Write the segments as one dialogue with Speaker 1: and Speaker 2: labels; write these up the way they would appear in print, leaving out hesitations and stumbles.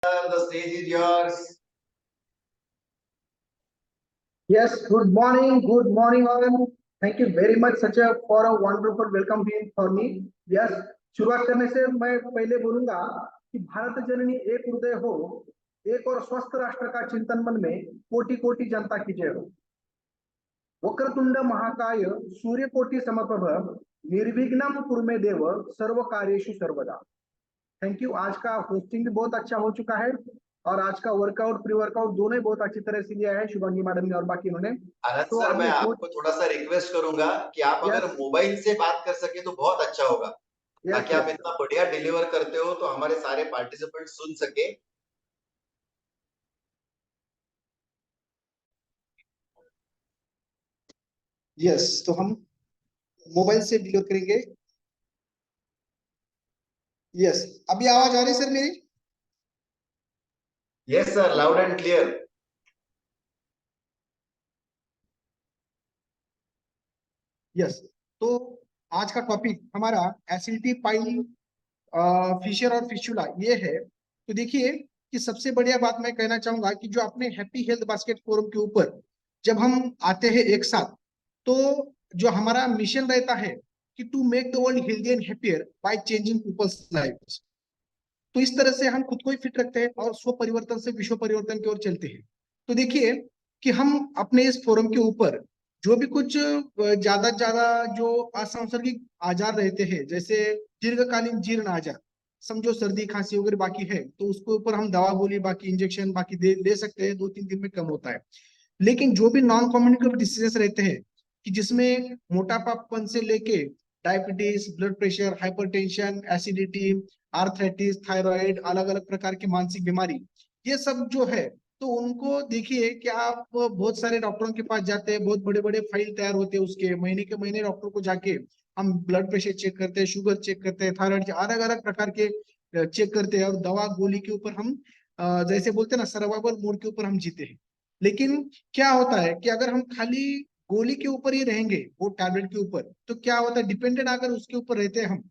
Speaker 1: The stage is yours.
Speaker 2: Yes, good morning all. Thank you very much such a for a wonderful welcome here for me. Yes, शुरुआत करने से मैं पहले बोलूंगा कि भारत जननी एक हृदय हो, एक और स्वस्थ राष्ट्र का चिंतन मन में कोटि कोटि जनता की जय हो। वक्रतुंड महाकाय सूर्यकोटि समप्रभ निर्विघ्नं कुरु मे देव सर्व कार्येषु सर्वदा। Thank you. आज का होस्टिंग भी बहुत अच्छा हो चुका है और आज का वर्कआउट प्री वर्कआउट दोनों ही बहुत अच्छी तरह से लिया है शुभांगी मैडम ने और बाकी इन्होंने।
Speaker 1: आनंद
Speaker 2: तो
Speaker 1: सर, मैं
Speaker 2: अभी
Speaker 1: आपको थोड़ा सा रिक्वेस्ट करूंगा कि आप अगर
Speaker 2: यस
Speaker 1: मोबाइल से बात कर सके तो बहुत अच्छा होगा,
Speaker 2: यस
Speaker 1: ताकि आप
Speaker 2: यस
Speaker 1: इतना बढ़िया डिलीवर करते हो तो हमारे सारे पार्टिसिपेंट सुन सके।
Speaker 2: यस। तो हम मोबाइल से डिलीवर करेंगे। यस, अभी आवाज आ रही है सर मेरी?
Speaker 1: Yes sir, loud and clear.
Speaker 2: Yes. तो आज का टॉपिक हमारा एसिडिटी पाइल, फिशर और फिशुला ये है। तो देखिए कि सबसे बढ़िया बात मैं कहना चाहूंगा कि जो अपने हैप्पी हेल्थ बास्केट फोरम के ऊपर जब हम आते हैं एक साथ, तो जो हमारा मिशन रहता है कि to make the world healthy and happier by changing people's lives. तो इस तरह से हम खुद को ही फिट रखते हैं और स्व परिवर्तन से विश्व परिवर्तन की ओर चलते हैं। तो देखिए कि हम अपने इस फोरम के ऊपर जो भी कुछ ज्यादा जो असंसर्गिक आजार रहते हैं, जैसे दीर्घकालीन जीर्ण आजार, समझो सर्दी खांसी वगैरह बाकी है, तो उसके ऊपर हम दवा गोली बाकी इंजेक्शन बाकी दे सकते हैं, 2-3 दिन में कम होता है। लेकिन जो भी नॉन कम्युनिकेबल डिसीजेस रहते हैं कि जिसमें मोटापापन से लेके diabetes, blood pressure, hypertension, acidity, arthritis, thyroid, अलग अलग प्रकार की मानसिक बीमारी, ये सब जो है, तो उनको देखिए कि आप बहुत सारे डॉक्टरों के पास जाते हैं, बहुत बड़े बड़े फाइल तैयार होते हैं, उसके महीने के महीने डॉक्टर को जाके हम ब्लड प्रेशर चेक करते हैं, शुगर चेक करते हैं, थायराइड, अलग अलग प्रकार के चेक करते हैं, और दवा गोली के ऊपर हम जैसे बोलते हैं ना, सर्वाइवल मोड के ऊपर हम जीते हैं। लेकिन क्या होता है कि अगर हम खाली गोली के ऊपर ही रहेंगे, वो टैबलेट के ऊपर, तो क्या होता है, डिपेंडेंट अगर उसके ऊपर रहते हैं हम,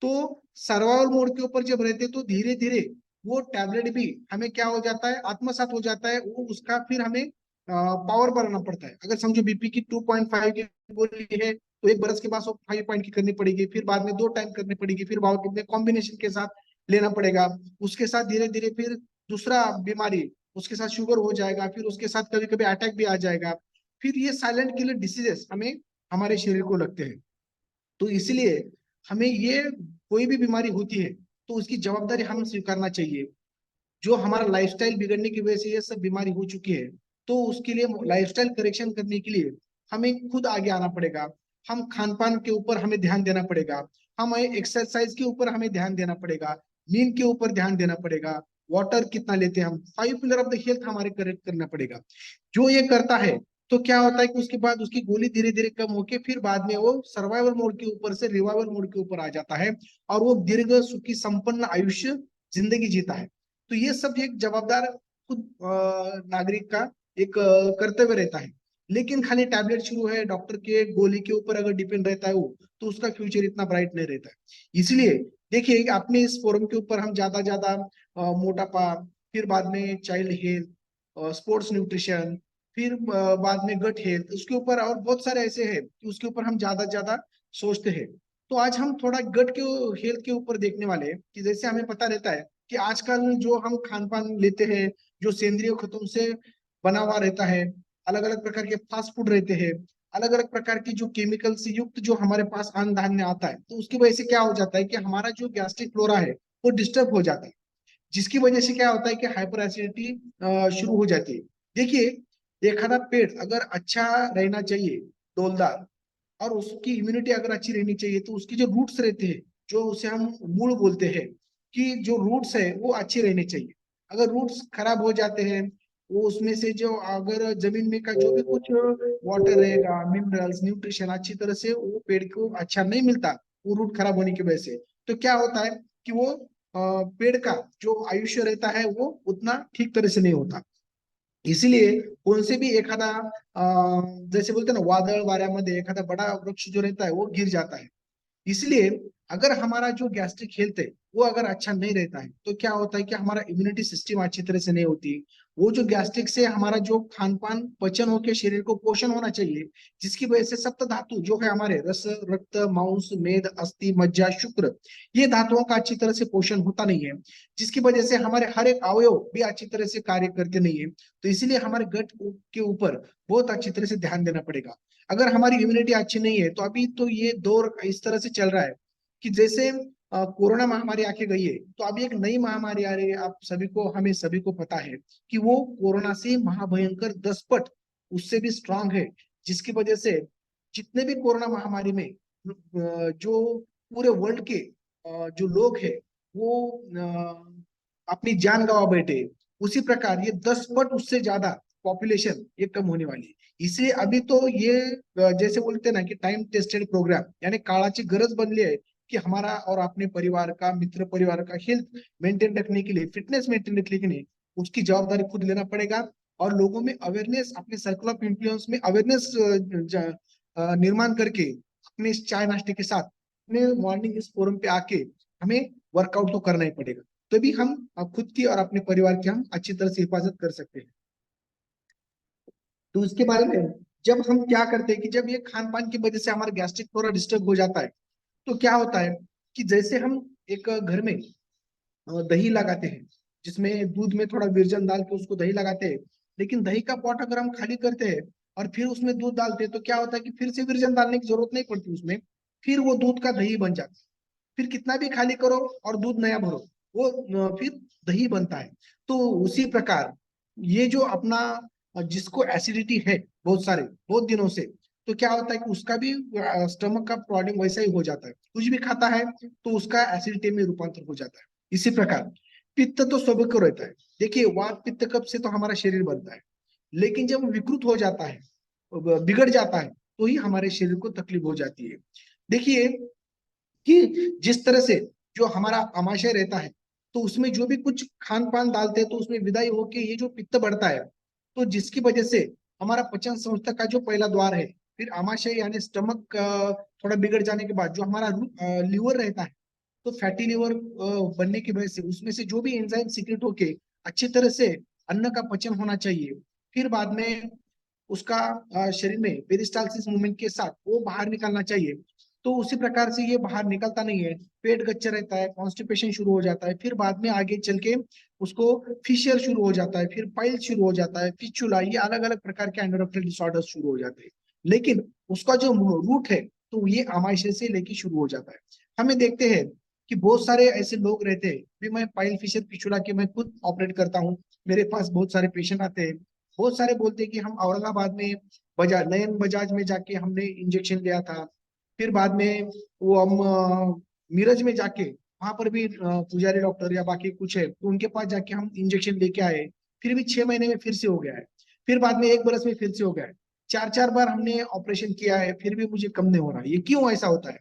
Speaker 2: तो सर्वाइवल मोड के ऊपर जब रहते तो धीरे धीरे वो टैबलेट भी हमें क्या हो जाता है, आत्मसात हो जाता है, वो उसका फिर हमें पावर बढ़ाना पड़ता है। अगर समझो बीपी की 2.5 की गोली है, तो एक बरस के बाद वो 5 पॉइंट की करनी पड़ेगी, फिर बाद में 2 टाइम करनी पड़ेगी, फिर बाद में कॉम्बिनेशन के साथ लेना पड़ेगा। उसके साथ धीरे धीरे फिर दूसरा बीमारी, उसके साथ शुगर हो जाएगा, फिर उसके साथ कभी कभी अटैक भी आ जाएगा। फिर ये साइलेंट किलर डिसीजेस हमें हमारे शरीर को लगते हैं। तो इसलिए हमें ये कोई भी बीमारी होती है तो उसकी जवाबदारी हम स्वीकारना चाहिए। जो हमारा लाइफस्टाइल बिगड़ने की वजह से ये सब बीमारी हो चुकी है, तो उसके लिए लाइफस्टाइल करेक्शन करने के लिए हमें खुद आगे आना पड़ेगा। हम खान पान के ऊपर हमें ध्यान देना पड़ेगा, हमें एक्सरसाइज के ऊपर हमें ध्यान देना पड़ेगा, नींद के ऊपर ध्यान देना पड़ेगा, वाटर कितना लेते हैं हम, 5 पिलर ऑफ द हेल्थ हमारे करेक्ट करना पड़ेगा। जो ये करता है तो क्या होता है कि उसके बाद उसकी गोली धीरे धीरे कम होके फिर बाद में वो सर्वाइवल मोड के ऊपर से रिवाइवल मोड के ऊपर आ जाता है, और वो दीर्घ सुखी संपन्न आयुष्य जिंदगी जीता है। तो ये सब एक जवाबदार खुद नागरिक का एक कर्तव्य रहता है। लेकिन खाली टैबलेट शुरू है, डॉक्टर के गोली के ऊपर अगर डिपेंड रहता है वो, तो उसका फ्यूचर इतना ब्राइट नहीं रहता है। इसलिए देखिए अपने इस फोरम के ऊपर हम ज्यादा मोटापा, फिर बाद में चाइल्ड हेल्थ, स्पोर्ट्स न्यूट्रिशन, फिर बाद में गट हेल्थ, उसके ऊपर और बहुत सारे ऐसे हैं कि उसके ऊपर हम ज्यादा सोचते हैं। तो आज हम थोड़ा गट के हेल्थ के ऊपर देखने वाले हैं कि जैसे हमें पता रहता है कि आजकल जो हम खान पान लेते हैं, जो सेंद्रिय खतों से बना हुआ रहता है, अलग अलग प्रकार के फास्ट फूड रहते हैं, अलग अलग प्रकार की जो केमिकल से युक्त जो हमारे पास अन्न धान्य आता है, तो उसकी वजह से क्या हो जाता है कि हमारा जो गैस्ट्रिक फ्लोरा है वो डिस्टर्ब हो जाता है, जिसकी वजह से क्या होता है कि हाइपर एसिडिटी शुरू हो जाती है। देखिए एखादा पेट अगर अच्छा रहना चाहिए, डोलदार, और उसकी इम्यूनिटी अगर अच्छी रहनी चाहिए, तो उसकी जो रूट्स रहते हैं, जो उसे हम मूल बोलते हैं, कि जो रूट्स है वो अच्छे रहने चाहिए। अगर रूट्स खराब हो जाते हैं, वो उसमें से जो अगर जमीन में का जो भी कुछ वाटर रहेगा, मिनरल्स, न्यूट्रिशन अच्छी तरह से वो पेड़ को अच्छा नहीं मिलता, वो रूट खराब होने की वजह से, तो क्या होता है कि वो पेड़ का जो आयुष्य रहता है वो उतना ठीक तरह से नहीं होता। इसीलिए कौन से भी एखादा जैसे बोलते हैं ना, वादळ वाऱ्यामध्ये एखादा बड़ा वृक्ष जो रहता है वो गिर जाता है, इसलिए अगर हमारा जो गैस्ट्रिक हेल्थ है वो अगर अच्छा नहीं रहता है तो क्या होता है कि हमारा इम्यूनिटी सिस्टम अच्छी तरह से नहीं होती। वो जो गैस्ट्रिक से हमारा जो खान पान पचन होकर शरीर को पोषण होना चाहिए, जिसकी वजह से सप्त धातु जो है हमारे रस, रक्त, मांस, मेद, अस्थि, मज्जा, शुक्र, ये धातुओं का अच्छी तरह से पोषण होता नहीं है, जिसकी वजह से हमारे हर एक अवयव भी अच्छी तरह से कार्य करते नहीं है। तो इसीलिए हमारे गट के ऊपर बहुत अच्छी तरह से ध्यान देना पड़ेगा। अगर हमारी इम्यूनिटी अच्छी नहीं है तो अभी तो ये दौर इस तरह से चल रहा है कि जैसे कोरोना महामारी आके गई है, तो अभी एक नई महामारी आ रही है। आप सभी को, हमें सभी को पता है कि वो कोरोना से महाभयंकर 10 पट उससे भी स्ट्रांग है, जिसकी वजह से जितने भी कोरोना महामारी में जो पूरे वर्ल्ड के जो लोग हैं वो अपनी जान गंवा बैठे, उसी प्रकार ये 10 पट उससे ज्यादा पॉपुलेशन ये कम होने वाली है। इसलिए अभी तो ये जैसे बोलते हैं ना कि टाइम टेस्टेड प्रोग्राम, यानी काळाची गरज बनली है कि हमारा और अपने परिवार का, मित्र परिवार का हेल्थ मेंटेन रखने के लिए, फिटनेस मेंटेन रखने के लिए उसकी जवाबदारी खुद लेना पड़ेगा। और लोगों में अवेयरनेस, अपने सर्कल ऑफ इन्फ्लुएंस में अवेयरनेस निर्माण करके अपने इस चाय नाश्ते के साथ अपने मॉर्निंग इस फोरम पे आके हमें वर्कआउट तो करना ही पड़ेगा, तभी हम खुद की और अपने परिवार की हम अच्छी तरह से हिफाजत कर सकते हैं। तो उसके बारे में जब हम क्या करते हैं कि जब ये खान पान की वजह से हमारा गैस्ट्रिक थोड़ा डिस्टर्ब हो जाता है, तो क्या होता है कि जैसे हम एक घर में दही लगाते हैं, जिसमें दूध में थोड़ा विरजन डाल के उसको दही लगाते हैं, लेकिन दही का पॉट अगर हम खाली करते हैं और फिर उसमें दूध डालते हैं तो क्या होता है कि फिर से विरजन डालने की जरूरत नहीं पड़ती उसमें, फिर वो दूध का दही बन जाता है। फिर कितना भी खाली करो और दूध नया भरो, वो फिर दही बनता है। तो उसी प्रकार ये जो अपना जिसको एसिडिटी है बहुत दिनों से, तो क्या होता है कि उसका भी स्टमक का प्रॉब्लम वैसा ही हो जाता है, कुछ भी खाता है तो उसका एसिडिटी में रूपांतर हो जाता है। इसी प्रकार पित्त तो सभी को रहता है। देखिए वात पित्त कफ से तो हमारा शरीर बनता है, लेकिन जब विकृत हो जाता है, बिगड़ जाता है, तो ही हमारे शरीर को तकलीफ हो जाती है। देखिए कि जिस तरह से जो हमारा आमाशय रहता है, तो उसमें जो भी कुछ खान पान डालते हैं तो उसमें विदाई होके ये जो पित्त बढ़ता है, तो जिसकी वजह से हमारा पचन संस्था का जो पहला द्वार है, फिर आमाशय यानी स्टमक थोड़ा बिगड़ जाने के बाद जो हमारा लीवर रहता है, तो फैटी लिवर बनने की वजह से उसमें से जो भी एंजाइम सीक्रेट होके अच्छी तरह से अन्न का पचन होना चाहिए, फिर बाद में उसका शरीर में पेरिस्टालसिस मूवमेंट के साथ वो बाहर निकलना चाहिए, तो उसी प्रकार से ये बाहर निकलता नहीं है, पेट गच्चा रहता है, कॉन्स्टिपेशन शुरू हो जाता है, फिर बाद में आगे चल के उसको फिशियर शुरू हो जाता है, फिर पाइल शुरू हो जाता है, फिस्चुला, ये अलग अलग प्रकार के एंडोरेक्टल डिसऑर्डर शुरू हो जाते हैं। लेकिन उसका जो रूट है तो ये आमाशय से लेके शुरू हो जाता है। हमें देखते हैं कि बहुत सारे ऐसे लोग रहते हैं, भी मैं पाइल फिशर फिशुला के मैं खुद ऑपरेट करता हूँ, मेरे पास बहुत सारे पेशेंट आते हैं। बहुत सारे बोलते हैं कि हम औरंगाबाद में बजाज, नयन बजाज में जाके हमने इंजेक्शन लिया था, फिर बाद में वो हम मीरज में जाके वहां पर भी पुजारी डॉक्टर या बाकी कुछ है तो उनके पास जाके हम इंजेक्शन लेके आए, फिर भी 6 महीने में फिर से हो गया है, फिर बाद में 1 बरस में फिर से हो गया है, 4 4 बार हमने ऑपरेशन किया है फिर भी मुझे कम नहीं हो रहा है, ये क्यों ऐसा होता है?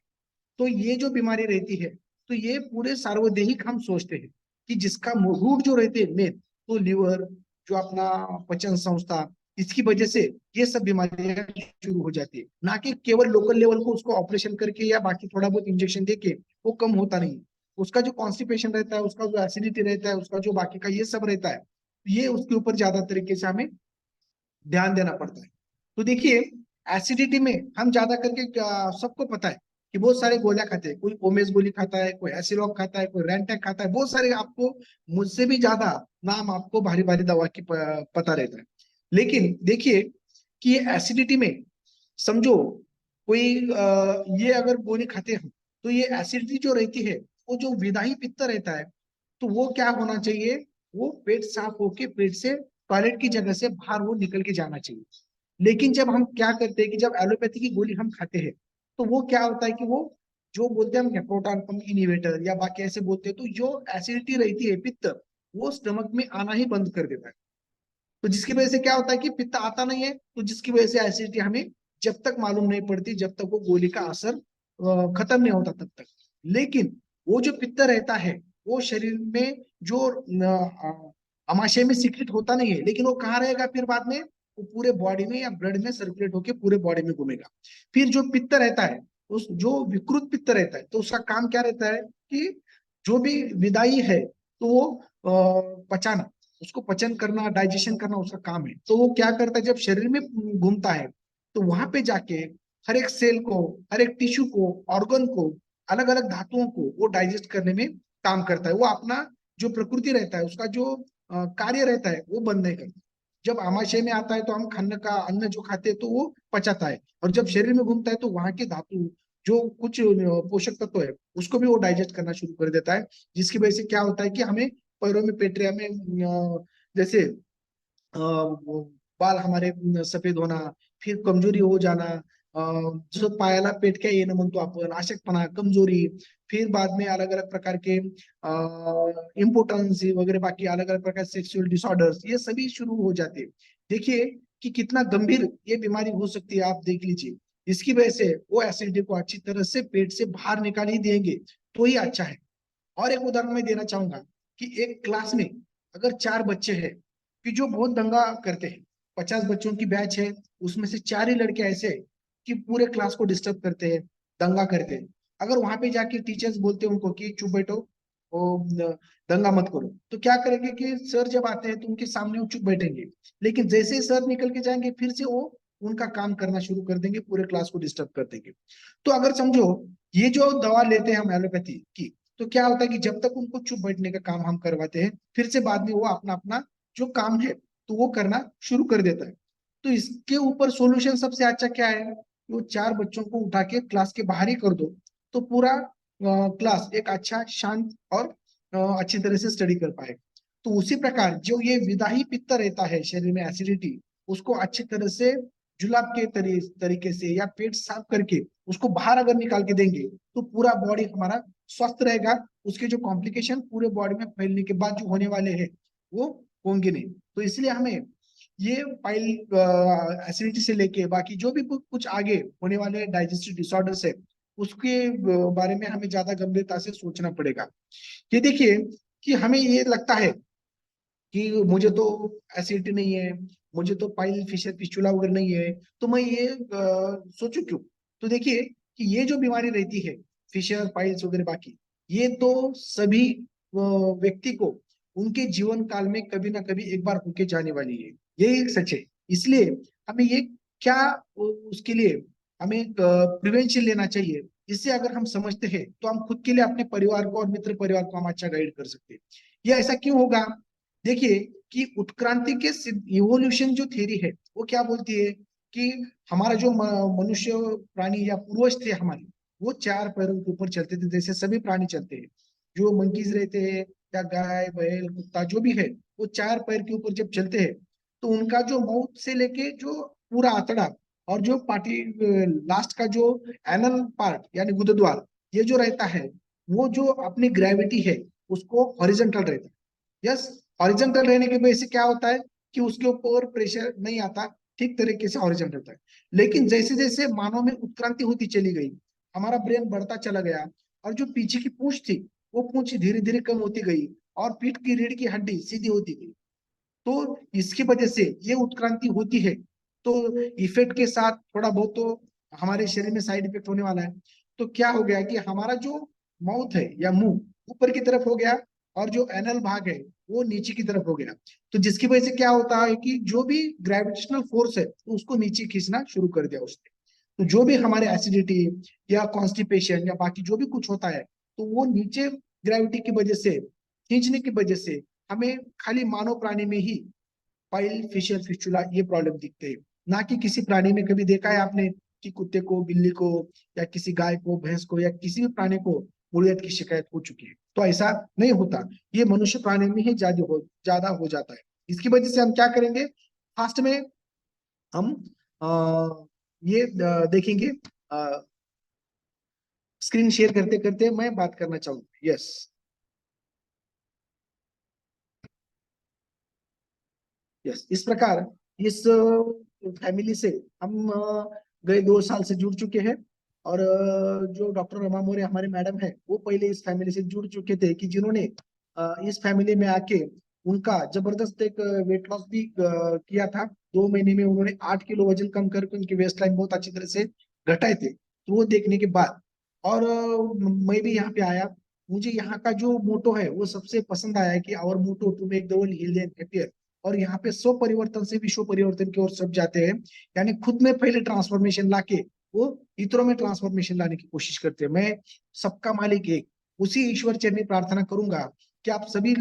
Speaker 2: तो ये जो बीमारी रहती है, तो ये पूरे सार्वदेहिक हम सोचते हैं कि जिसका रूट जो रहते हैं मेन, तो लीवर, जो अपना पचन संस्था, इसकी वजह से ये सब बीमारियां शुरू हो जाती है, ना कि केवल लोकल लेवल को उसको ऑपरेशन करके या बाकी थोड़ा बहुत इंजेक्शन देके वो कम होता नहीं। उसका जो कॉन्स्टिपेशन रहता है, उसका जो एसिडिटी रहता है, उसका जो बाकी का ये सब रहता है, ये उसके ऊपर ज्यादा तरीके से हमें ध्यान देना पड़ता है। तो देखिए एसिडिटी में हम ज्यादा करके सबको पता है कि बहुत सारे गोलियां खाते हैं, कोई ओमेस गोली खाता है, कोई एसिलॉक खाता है, कोई रेंटेक खाता है, बहुत सारे आपको मुझसे भी ज्यादा नाम आपको भारी भारी दवा की पता रहता है। लेकिन देखिए कि ये एसिडिटी में समझो कोई ये अगर गोली खाते हैं तो ये एसिडिटी जो रहती है, वो जो विदाही पित्त रहता है, तो वो क्या होना चाहिए, वो पेट साफ होके पेट से टॉयलेट की जगह से बाहर वो निकल के जाना चाहिए। लेकिन जब हम क्या करते हैं कि जब एलोपैथी की गोली हम खाते हैं, तो वो क्या होता है कि वो जो बोलते हैं हम प्रोटॉन पंप इनहिबिटर या बाकी ऐसे बोलते हैं, तो जो एसिडिटी रहती है पित्त, वो स्टमक में आना ही बंद कर देता है। तो जिसकी वजह से क्या होता है कि पित्त आता नहीं है, तो जिसकी वजह से एसिडिटी हमें जब तक मालूम नहीं पड़ती, जब तक वो गोली का असर खत्म नहीं होता तब तक। लेकिन वो जो पित्त रहता है वो शरीर में जो आमाशय में सीक्रेट होता नहीं है, लेकिन वो कहाँ रहेगा फिर बाद में, वो पूरे बॉडी में या ब्लड में सर्कुलेट होकर पूरे बॉडी में घूमेगा। फिर जो पित्त रहता है उस जो विकृत पित्त रहता है तो उसका काम क्या रहता है कि जो भी विदाई है तो वो पचाना, उसको पचन करना, डाइजेशन करना उसका काम है। तो वो क्या करता है, जब शरीर में घूमता है तो वहां पे जाके हर एक सेल को, हर एक टिश्यू को, ऑर्गन को, अलग अलग धातुओं को वो डाइजेस्ट करने में काम करता है। वो अपना जो प्रकृति रहता है, उसका जो कार्य रहता है वो बंद नहीं करता। जब आमाशय में आता है तो हम खाने का अन्न जो खाते हैं तो वो पचाता है, और जब शरीर में घूमता है तो वहां के धातु जो कुछ पोषक तत्व है उसको भी वो डाइजेस्ट करना शुरू कर देता है। जिसकी वजह से क्या होता है कि हमें पैरों में, पेटरिया में जैसे वो बाल हमारे सफेद होना, फिर कमजोरी हो जाना, जसं पायाला पेटक्या येणं म्हणतो आपण, अशक्तपणा, कमजोरी, फिर बाद में अलग अलग प्रकार के इम्पोर्टेंस वगैरह, बाकी अलग अलग प्रकार सेक्सुअल डिसऑर्डर्स, ये सभी शुरू हो जाते हैं। देखिए कि कितना गंभीर ये बीमारी हो सकती है, आप देख लीजिए। इसकी वजह से वो एसिडिटी को अच्छी तरह से पेट से बाहर निकाल ही देंगे तो ही अच्छा है। और एक उदाहरण मैं देना चाहूंगा कि एक क्लास में अगर 4 बच्चे हैं कि जो बहुत दंगा करते हैं, 50 बच्चों की बैच है, उसमें से 4 ही लड़के ऐसे हैं कि पूरे क्लास को डिस्टर्ब करते हैं, दंगा करते हैं। अगर वहां पे जाके टीचर्स बोलते हैं उनको कि चुप बैठो, वो दंगा मत करो, तो क्या करेंगे कि सर जब आते हैं तो उनके सामने वो चुप बैठेंगे, लेकिन जैसे ही सर निकल के जाएंगे फिर से वो उनका काम करना शुरू कर देंगे, पूरे क्लास को डिस्टर्ब कर देंगे। तो अगर समझो ये जो दवा लेते हैं हम एलोपैथी की, तो क्या होता है कि जब तक उनको चुप बैठने का काम हम करवाते हैं, फिर से बाद में वो अपना अपना जो काम है तो वो करना शुरू कर देता है। तो इसके ऊपर सॉल्यूशन सबसे अच्छा क्या है, वो 4 बच्चों को उठा के क्लास के बाहर ही कर दो, तो पूरा क्लास एक अच्छा, शांत और अच्छी तरह से स्टडी कर पाएगा। तो उसी प्रकार जो ये विदाही पित्त रहता है शरीर में, एसिडिटी, उसको अच्छी तरह से जुलाब के तरीके से या पेट साफ करके उसको बाहर अगर निकाल के देंगे तो पूरा बॉडी हमारा स्वस्थ रहेगा। उसके जो कॉम्प्लिकेशन पूरे बॉडी में फैलने के बाद जो होने वाले हैं वो होंगे नहीं। तो इसलिए हमें ये पाइल एसिडिटी से लेके बाकी जो भी कुछ आगे होने वाले डाइजेस्टिव डिसऑर्डर्स है उसके बारे में हमें ज्यादा गंभीरता से सोचना पड़ेगा। ये देखिए कि हमें ये लगता है कि मुझे तो एसिडिटी नहीं है, मुझे तो पाइल फिशर फिस्टुला वगैरह नहीं है, तो मैं ये सोचूं क्यों। तो देखिए कि ये जो बीमारी रहती है, फिशर, पाइल्स वगैरह बाकी, ये तो सभी व्यक्ति को उनके जीवन काल में कभी ना कभी एक बार होके जाने वाली है, यही एक सच है। इसलिए हमें ये क्या उसके लिए हमें प्रिवेंशन लेना चाहिए। इससे अगर हम समझते हैं तो हम खुद के लिए, अपने परिवार को और मित्र परिवार को हम अच्छा गाइड कर सकते हैं। ये ऐसा क्यों होगा, देखिए कि उत्क्रांति के इवोल्यूशन जो थ्योरी है वो क्या बोलती है कि हमारा जो मनुष्य प्राणी या पूर्वज थे हमारे, वो 4 पैरों के ऊपर चलते थे जैसे सभी प्राणी चलते हैं। जो मंकीज रहते हैं या गाय बैल कुत्ता जो भी है, वो 4 पैर के ऊपर जब चलते हैं तो उनका जो माउथ से लेके जो पूरा आंतड़ा और जो पार्टी लास्ट का जो एनल पार्ट यानी गुदद्वार, ये जो रहता है वो जो अपनी ग्रेविटी है उसको हॉरिजॉन्टल रहता है। यस, हॉरिजॉन्टल रहने की वजह से क्या होता है कि उसके ऊपर प्रेशर नहीं आता, ठीक तरीके से हॉरिजॉन्टल रहता है। लेकिन जैसे जैसे मानव में उत्क्रांति होती चली गई, हमारा ब्रेन बढ़ता चला गया, और जो पीछे की पूंछ थी वो पूंछ धीरे धीरे कम होती गई, और पीठ की रीढ़ की हड्डी सीधी होती गई। तो इसकी वजह से ये उत्क्रांति होती है। तो इफेक्ट के साथ थोड़ा बहुत तो हमारे शरीर में साइड इफेक्ट होने वाला है। तो क्या हो गया कि हमारा जो माउथ है या मुंह ऊपर की तरफ हो गया, और जो एनल भाग है वो नीचे की तरफ हो गया। तो जिसकी वजह से क्या होता है कि जो भी ग्रेविटेशनल फोर्स है तो उसको नीचे खींचना शुरू कर दिया उसने। तो जो भी हमारे एसिडिटी या कॉन्स्टिपेशन या बाकी जो भी कुछ होता है, तो वो नीचे ग्रेविटी की वजह से, खींचने की वजह से हमें खाली मानव प्राणी में ही पाइल फिशर फिस्टुला ये प्रॉब्लम दिखते हैं। ना कि किसी प्राणी में कभी देखा है आपने कि कुत्ते को, बिल्ली को, या किसी गाय को, भैंस को, या किसी भी प्राणी को मुर्गियत की शिकायत हो चुकी है। तो ऐसा नहीं होता, ये मनुष्य प्राणी में ही ज्यादा हो जाता है। इसकी वजह से हम क्या करेंगे, फास्ट में हम ये देखेंगे। स्क्रीन शेयर करते करते मैं बात करना चाहूंगा। यस, यस, इस प्रकार इस फैमिली से हम गए 2 साल से जुड़ चुके हैं। और जो डॉक्टर रमा मोरे हमारे मैडम है, वो पहले इस फैमिली से जुड़ चुके थे, कि जिन्होंने इस फैमिली में आके उनका जबरदस्त एक वेट लॉस भी किया था। 2 महीने में उन्होंने 8 किलो वजन कम करके उनकी वेस्ट लाइन बहुत अच्छी तरह से घटाए थे। तो वो देखने के बाद और मैं भी यहाँ पे आया, मुझे यहाँ का जो मोटो है वो सबसे पसंद आया कि our motto to make the world healthy and happier. और यहाँ पे स्व परिवर्तन से विश्व परिवर्तन की ओर सब जाते हैं, यानी खुद में पहले ट्रांसफॉर्मेशन लाके वो इतरों में ट्रांसफॉर्मेशन लाने की कोशिश करते हैं। मैं सबका मालिक एक, उसी ईश्वर चरणी प्रार्थना करूंगा कि आप सभी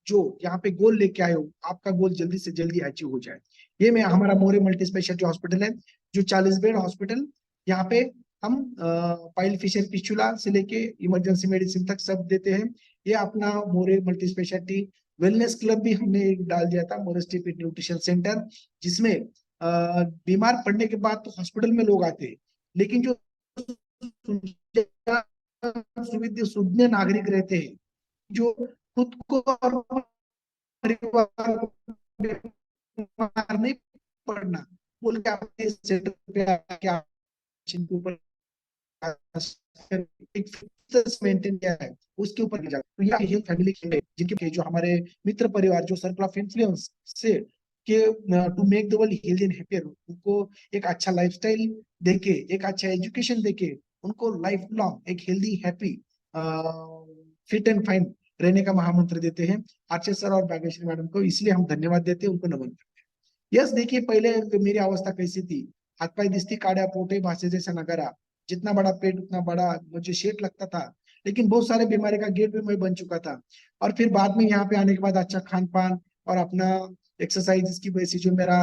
Speaker 2: जो यहाँ पे गोल लेके आए हो, आपका गोल जल्दी से जल्दी अचीव हो जाए। ये मैं हमारा मोरे मल्टी स्पेशलिटी हॉस्पिटल है, जो 40 बेड हॉस्पिटल, यहाँ पे हम पाइल फिशर पिस्चुला से लेके इमरजेंसी मेडिसिन तक सब देते हैं। ये अपना मोरे मल्टी स्पेशलिटी वेलनेस क्लब भी हमने एक डाल दिया था, मोरेस्टी फिट न्यूट्रिशन सेंटर, जिसमें बीमार पड़ने के बाद तो हॉस्पिटल में लोग आते हैं, लेकिन जो सुविधा सुज्ञ नागरिक रहते हैं, जो खुद को और परिवार को बीमार नहीं पड़ना बोल के आपके सेंटर पे आके आप जिनके ऊपर एक फिटनेस मेंटेन किया है उसके ऊपर नहीं जाता। तो ये हेल्थ फैमिली है, जिनके जो हमारे मित्र परिवार जो सर्कल ऑफ इन्फ्लुएंस से के to make the world healthy and happier, उनको एक अच्छा लाइफस्टाइल देके, एक अच्छा एजुकेशन देके, उनको लाइफ लॉन्ग एक healthy happy fit and fine रहने का महामंत्र देते हैं आचार्य सर और भाग्यश्री मैडम को, इसलिए हम धन्यवाद देते हैं, उनको नमन करते हैं। यस, देखिए पहले मेरी अवस्था कैसी थी, हाथ पाई दिस्ती काड़ा पोटे भाषे जैसा नगरा, जितना बड़ा पेट उतना बड़ा मुझे शेट लगता था, लेकिन बहुत सारे बीमारी का गेट भी मैं बन चुका था। और फिर बाद में यहाँ पे आने के बाद अच्छा खान पान और अपना एक्सरसाइज की वजह से जो मेरा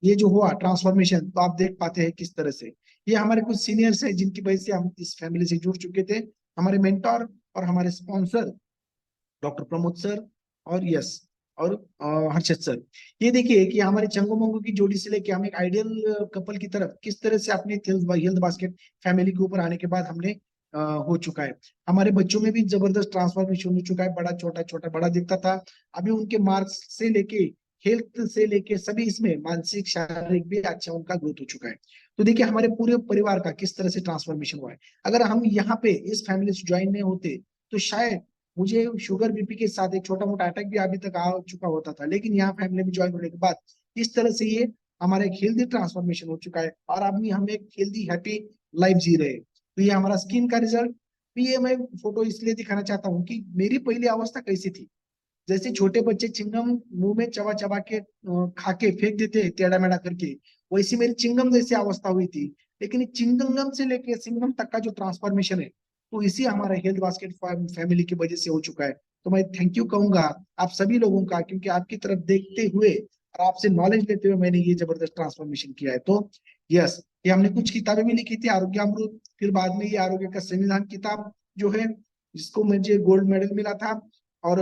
Speaker 2: ये जो हुआ ट्रांसफॉर्मेशन, तो आप देख पाते हैं किस तरह से। ये हमारे कुछ सीनियर्स हैं जिनकी वजह से हम इस फैमिली से जुड़ चुके थे, हमारे मेंटोर और हमारे स्पॉन्सर डॉक्टर प्रमोद सर और यस और हर्षद सर। ये देखिए कि हमारे चंगो मंगो की जोड़ी से लेके हम एक आइडियल कपल की तरफ किस तरह से अपने हेल्थ बास्केट फैमिली के ऊपर आने के बाद हमने हो चुका है। हमारे बच्चों में भी जबरदस्त ट्रांसफॉर्मेशन हो चुका है, बड़ा छोटा छोटा बड़ा दिखता था, अभी उनके मार्क्स से लेके हेल्थ से लेके सभी इसमें मानसिक शारीरिक भी अच्छा उनका ग्रोथ हो चुका है। तो देखिए हमारे पूरे परिवार का किस तरह से ट्रांसफॉर्मेशन हुआ है। अगर हम यहाँ पे इस फैमिली से ज्वाइन नहीं होते तो शायद मुझे शुगर बीपी के साथ एक छोटा मोटा अटैक भी अभी तक आ चुका होता था, लेकिन यहाँ फैमिली में ज्वाइन होने के बाद इस तरह से ये हमारा एक हेल्दी ट्रांसफॉर्मेशन हो चुका है और अभी हम एक हेल्दी हैप्पी लाइफ जी रहे हैं। तो ये हमारा स्किन का रिजल्ट भी, ये मैं फोटो इसलिए दिखाना चाहता हूँ कि मेरी पहली अवस्था कैसी थी। जैसे छोटे बच्चे चिंगम मुंह में चबा चबा के खा के फेंक देते हैं टेढ़ा मेढ़ा करके, वैसी मेरी चिंगम जैसी अवस्था हुई थी। लेकिन चिंगम से लेके सिंगम तक का जो ट्रांसफॉर्मेशन है, तो इसी हमारा हेल्थ बास्केट फैमिली की वजह से हो चुका है। तो मैं थैंक यू कहूंगा आप सभी लोगों का, क्योंकि आपकी तरफ देखते हुए और आपसे नॉलेज लेते हुए मैंने ये जबरदस्त ट्रांसफॉर्मेशन किया है। तो यस, ये हमने कुछ किताबें भी लिखी थी, आरोग्य अमृत, फिर बाद में ये आरोग्य का संविधान किताब जो है, जिसको मुझे गोल्ड मेडल मिला था, और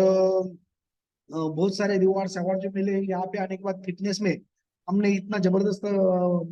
Speaker 2: बहुत सारे रिवॉर्ड्स अवार्ड जो मिले यहाँ पे आने के बाद। फिटनेस में हमने इतना जबरदस्त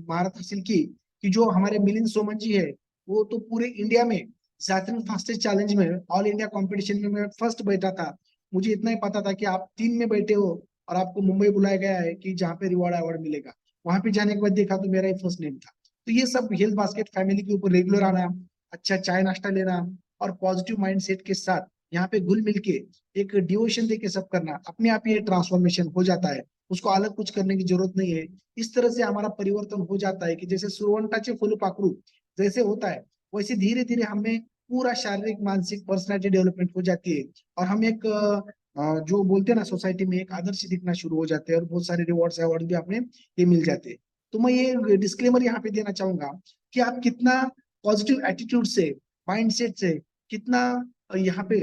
Speaker 2: महारत हासिल की कि जो हमारे मिलिंद सोमन जी है, वो तो पूरे इंडिया में सैटर्न फास्टेस्ट चैलेंज में ऑल इंडिया कंपटीशन में मैं फर्स्ट बैठा था। मुझे इतना ही पता था कि आप 3 में बैठे हो और आपको मुंबई बुलाया गया है कि जहाँ पे रिवॉर्ड अवार्ड मिलेगा। वहां पे जाने के बाद देखा तो मेरा ही फर्स्ट नेम था। तो ये सब हेल्थ बास्केट फैमिली के ऊपर रेगुलर आना, अच्छा चाय नाश्ता लेना और पॉजिटिव माइंड सेट के साथ यहाँ पे घुल मिल के एक डिवोशन दे के सब करना, अपने आप ये ट्रांसफॉर्मेशन हो जाता है, उसको अलग कुछ करने की जरूरत नहीं है। इस तरह से हमारा परिवर्तन हो जाता है कि जैसे सुरवंटाचे फुलपाखरू जैसे होता है, वैसे धीरे धीरे हमें पूरा शारीरिक मानसिक पर्सनैलिटी डेवलपमेंट हो जाती है और हम एक जो बोलते हैं ना सोसाइटी में एक आदर्श दिखना शुरू हो जाते हैं और बहुत सारे रिवॉर्ड्स अवार्ड भी आपने ये मिल जाते हैं। तो मैं ये डिस्क्लेमर यहाँ पे देना चाहूंगा कि आप कितना पॉजिटिव एटीट्यूड से, माइंड सेट से, कितना यहाँ पे